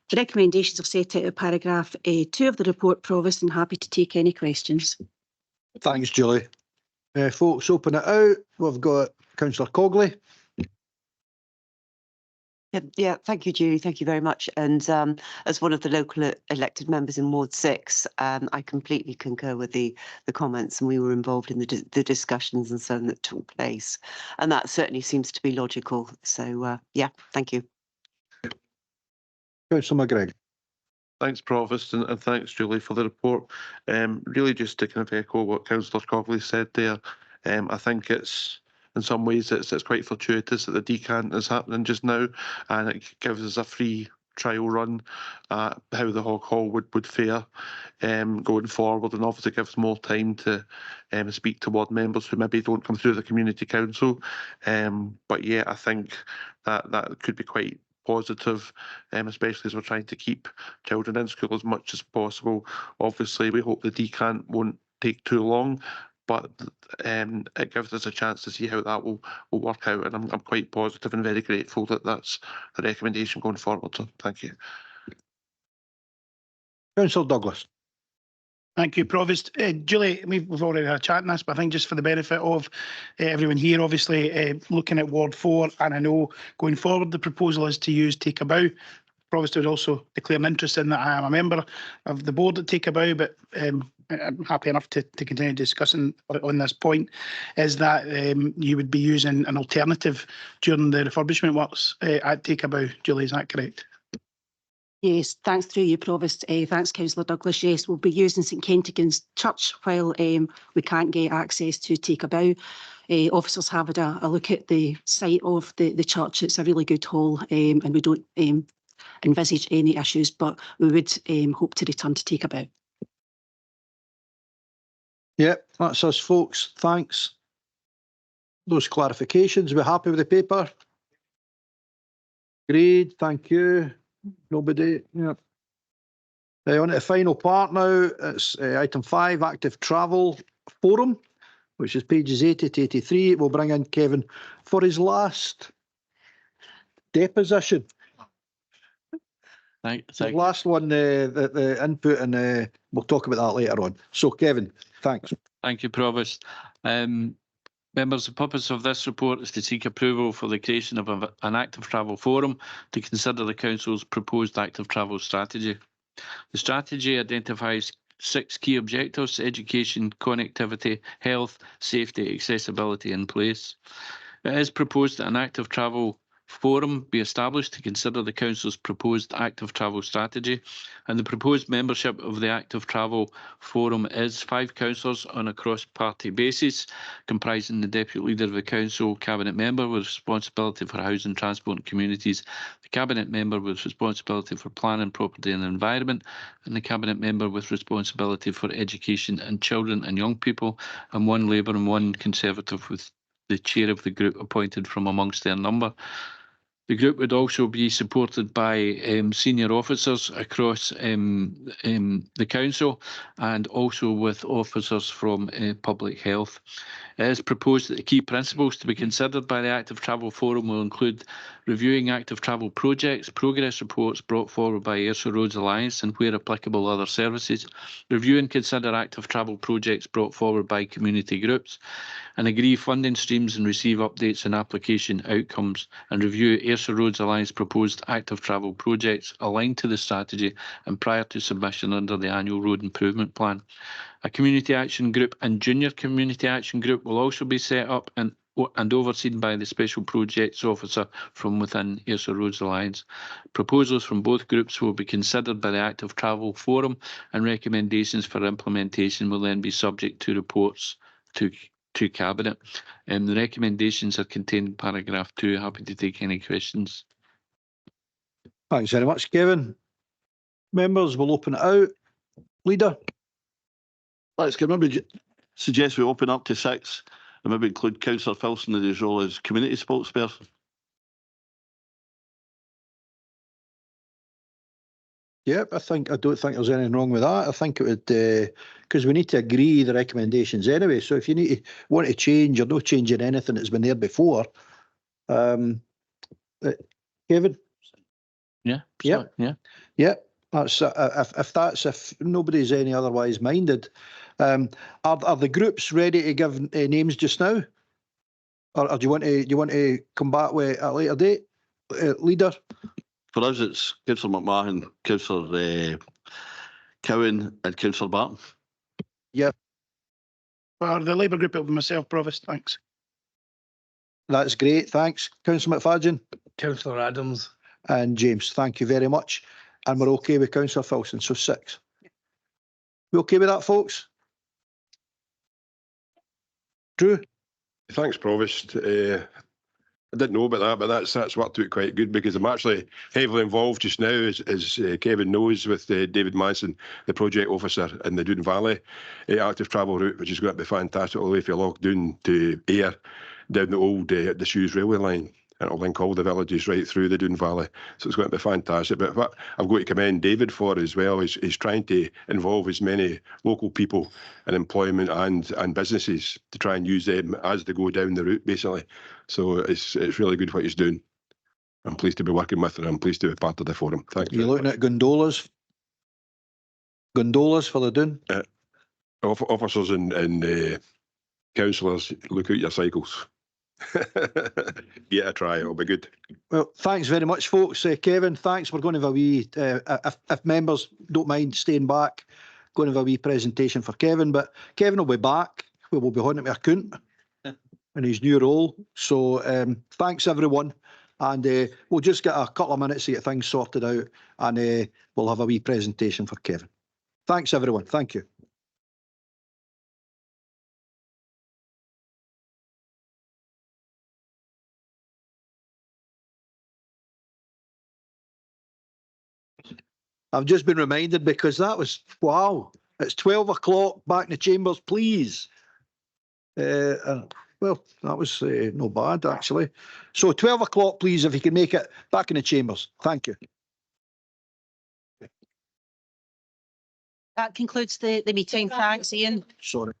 The recommendations are set out in paragraph 2 of the report, Provost, and happy to take any questions. Thanks, Julie. Folks, open it out. We've got Councillor Cogley. Yeah, thank you, Julie. Thank you very much. And as one of the local elected members in Ward 6, I completely concur with the comments, and we were involved in the discussions and so on that took place. And that certainly seems to be logical. So, yeah, thank you. Councillor McGregor. Thanks, Provost, and thanks, Julie, for the report. Really just to kind of echo what Councillor Cogley said there, I think it's, in some ways, it's quite fortuitous that the decant is happening just now, and it gives us a free trial run at how the Hog Hall would fare going forward, and obviously gives more time to speak to ward members who maybe don't come through the Community Council. But yeah, I think that could be quite positive, especially as we're trying to keep children in school as much as possible. Obviously, we hope the decant won't take too long, but it gives us a chance to see how that will work out, and I'm quite positive and very grateful that that's the recommendation going forward. So thank you. Councillor Douglas. Thank you, Provost. Julie, we've already had a chat on this, but I think just for the benefit of everyone here, obviously looking at Ward 4, and I know going forward the proposal is to use Take a Bow. Provost would also declare an interest in that. I am a member of the board at Take a Bow, but I'm happy enough to continue discussing on this point, is that you would be using an alternative during the refurbishment works at Take a Bow. Julie, is that correct? Yes, thanks through you, Provost. Thanks, Councillor Douglas. Yes, we'll be using St Kentigern's Church while we can't get access to Take a Bow. Officers have had a look at the site of the church. It's a really good hall, and we don't envisage any issues, but we would hope to return to Take a Bow. Yep, that's us, folks. Thanks. Those clarifications. We're happy with the paper? Agreed, thank you. Nobody? Yep. On to the final part now. It's item 5, Active Travel Forum, which is pages 80 to 83. We'll bring in Kevin for his last deposition. The last one, the input, and we'll talk about that later on. So, Kevin, thanks. Thank you, Provost. Members, the purpose of this report is to seek approval for the creation of an active travel forum to consider the Council's proposed active travel strategy. The strategy identifies 6 key objectives: education, connectivity, health, safety, accessibility and place. It is proposed that an active travel forum be established to consider the Council's proposed active travel strategy, and the proposed membership of the active travel forum is 5 councillors on a cross-party basis, comprising the Deputy Leader of the Council, Cabinet Member with responsibility for housing, transport and communities, the Cabinet Member with responsibility for planning, property and environment, and the Cabinet Member with responsibility for education and children and young people, and 1 Labour and 1 Conservative, with the chair of the group appointed from amongst their number. The group would also be supported by senior officers across the council and also with officers from public health. It is proposed that the key principles to be considered by the Active Travel Forum will include reviewing active travel projects, progress reports brought forward by Ayrshire Roads Alliance and where applicable other services, review and consider active travel projects brought forward by community groups, and agree funding streams and receive updates on application outcomes, and review Ayrshire Roads Alliance proposed active travel projects aligned to the strategy and prior to submission under the annual road improvement plan. A community action group and junior community action group will also be set up and overseen by the Special Projects Officer from within Ayrshire Roads Alliance. Proposals from both groups will be considered by the Active Travel Forum, and recommendations for implementation will then be subject to reports to Cabinet. The recommendations are contained in paragraph 2. Happy to take any questions. Thanks very much, Kevin. Members, will open it out. Leader? Let's maybe suggest we open up to 6 and maybe include Councillor Filson in his role as community spokesperson. Yep, I don't think there's anything wrong with that. I think it would, because we need to agree the recommendations anyway. So if you want to change or no changing anything that's been there before, Kevin? Yeah. Yep. Yeah. Yep. That's if nobody's any otherwise minded. Are the groups ready to give names just now, or do you want to come back with at a later date, Leader? For us, it's Councillor McMahon, Councillor Cowan, and Councillor Barton. Yep. For the Labour group, it'll be myself, Provost. Thanks. That's great. Thanks, Councillor McFadden. Councillor Adams. And James. Thank you very much. And we're okay with Councillor Filson, so 6. We okay with that, folks? Drew? Thanks, Provost. I didn't know about that, but that's worked out quite good because I'm actually heavily involved just now, as Kevin knows, with David Manson, the project officer in the Doon Valley active travel route, which is going to be fantastic all the way from Lochdoon to Ayr, down the old the Shoes railway line. And it'll link all the villages right through the Doon Valley. So it's going to be fantastic. But what I've got to commend David for as well is trying to involve as many local people in employment and businesses to try and use them as they go down the route, basically. So it's really good what he's doing. I'm pleased to be working with her. I'm pleased to be part of the forum. Thanks. You're looking at gondolas? Gondolas for the Doon? Officers and councillors, look out your cycles. Yeah, a try. It'll be good. Well, thanks very much, folks. Kevin, thanks. We're going to have a wee, if members don't mind staying back, going to have a wee presentation for Kevin. But Kevin will be back. We will be holding him to account in his new role. So thanks, everyone. And we'll just get a couple of minutes to get things sorted out, and we'll have a wee presentation for Kevin. Thanks, everyone. Thank you. I've just been reminded because that was, wow, it's 12 o'clock, back in the chambers, please. Well, that was no bad, actually. So 12 o'clock, please, if you can make it back in the chambers. Thank you. That concludes the meeting. Thanks, Ian. Sorry.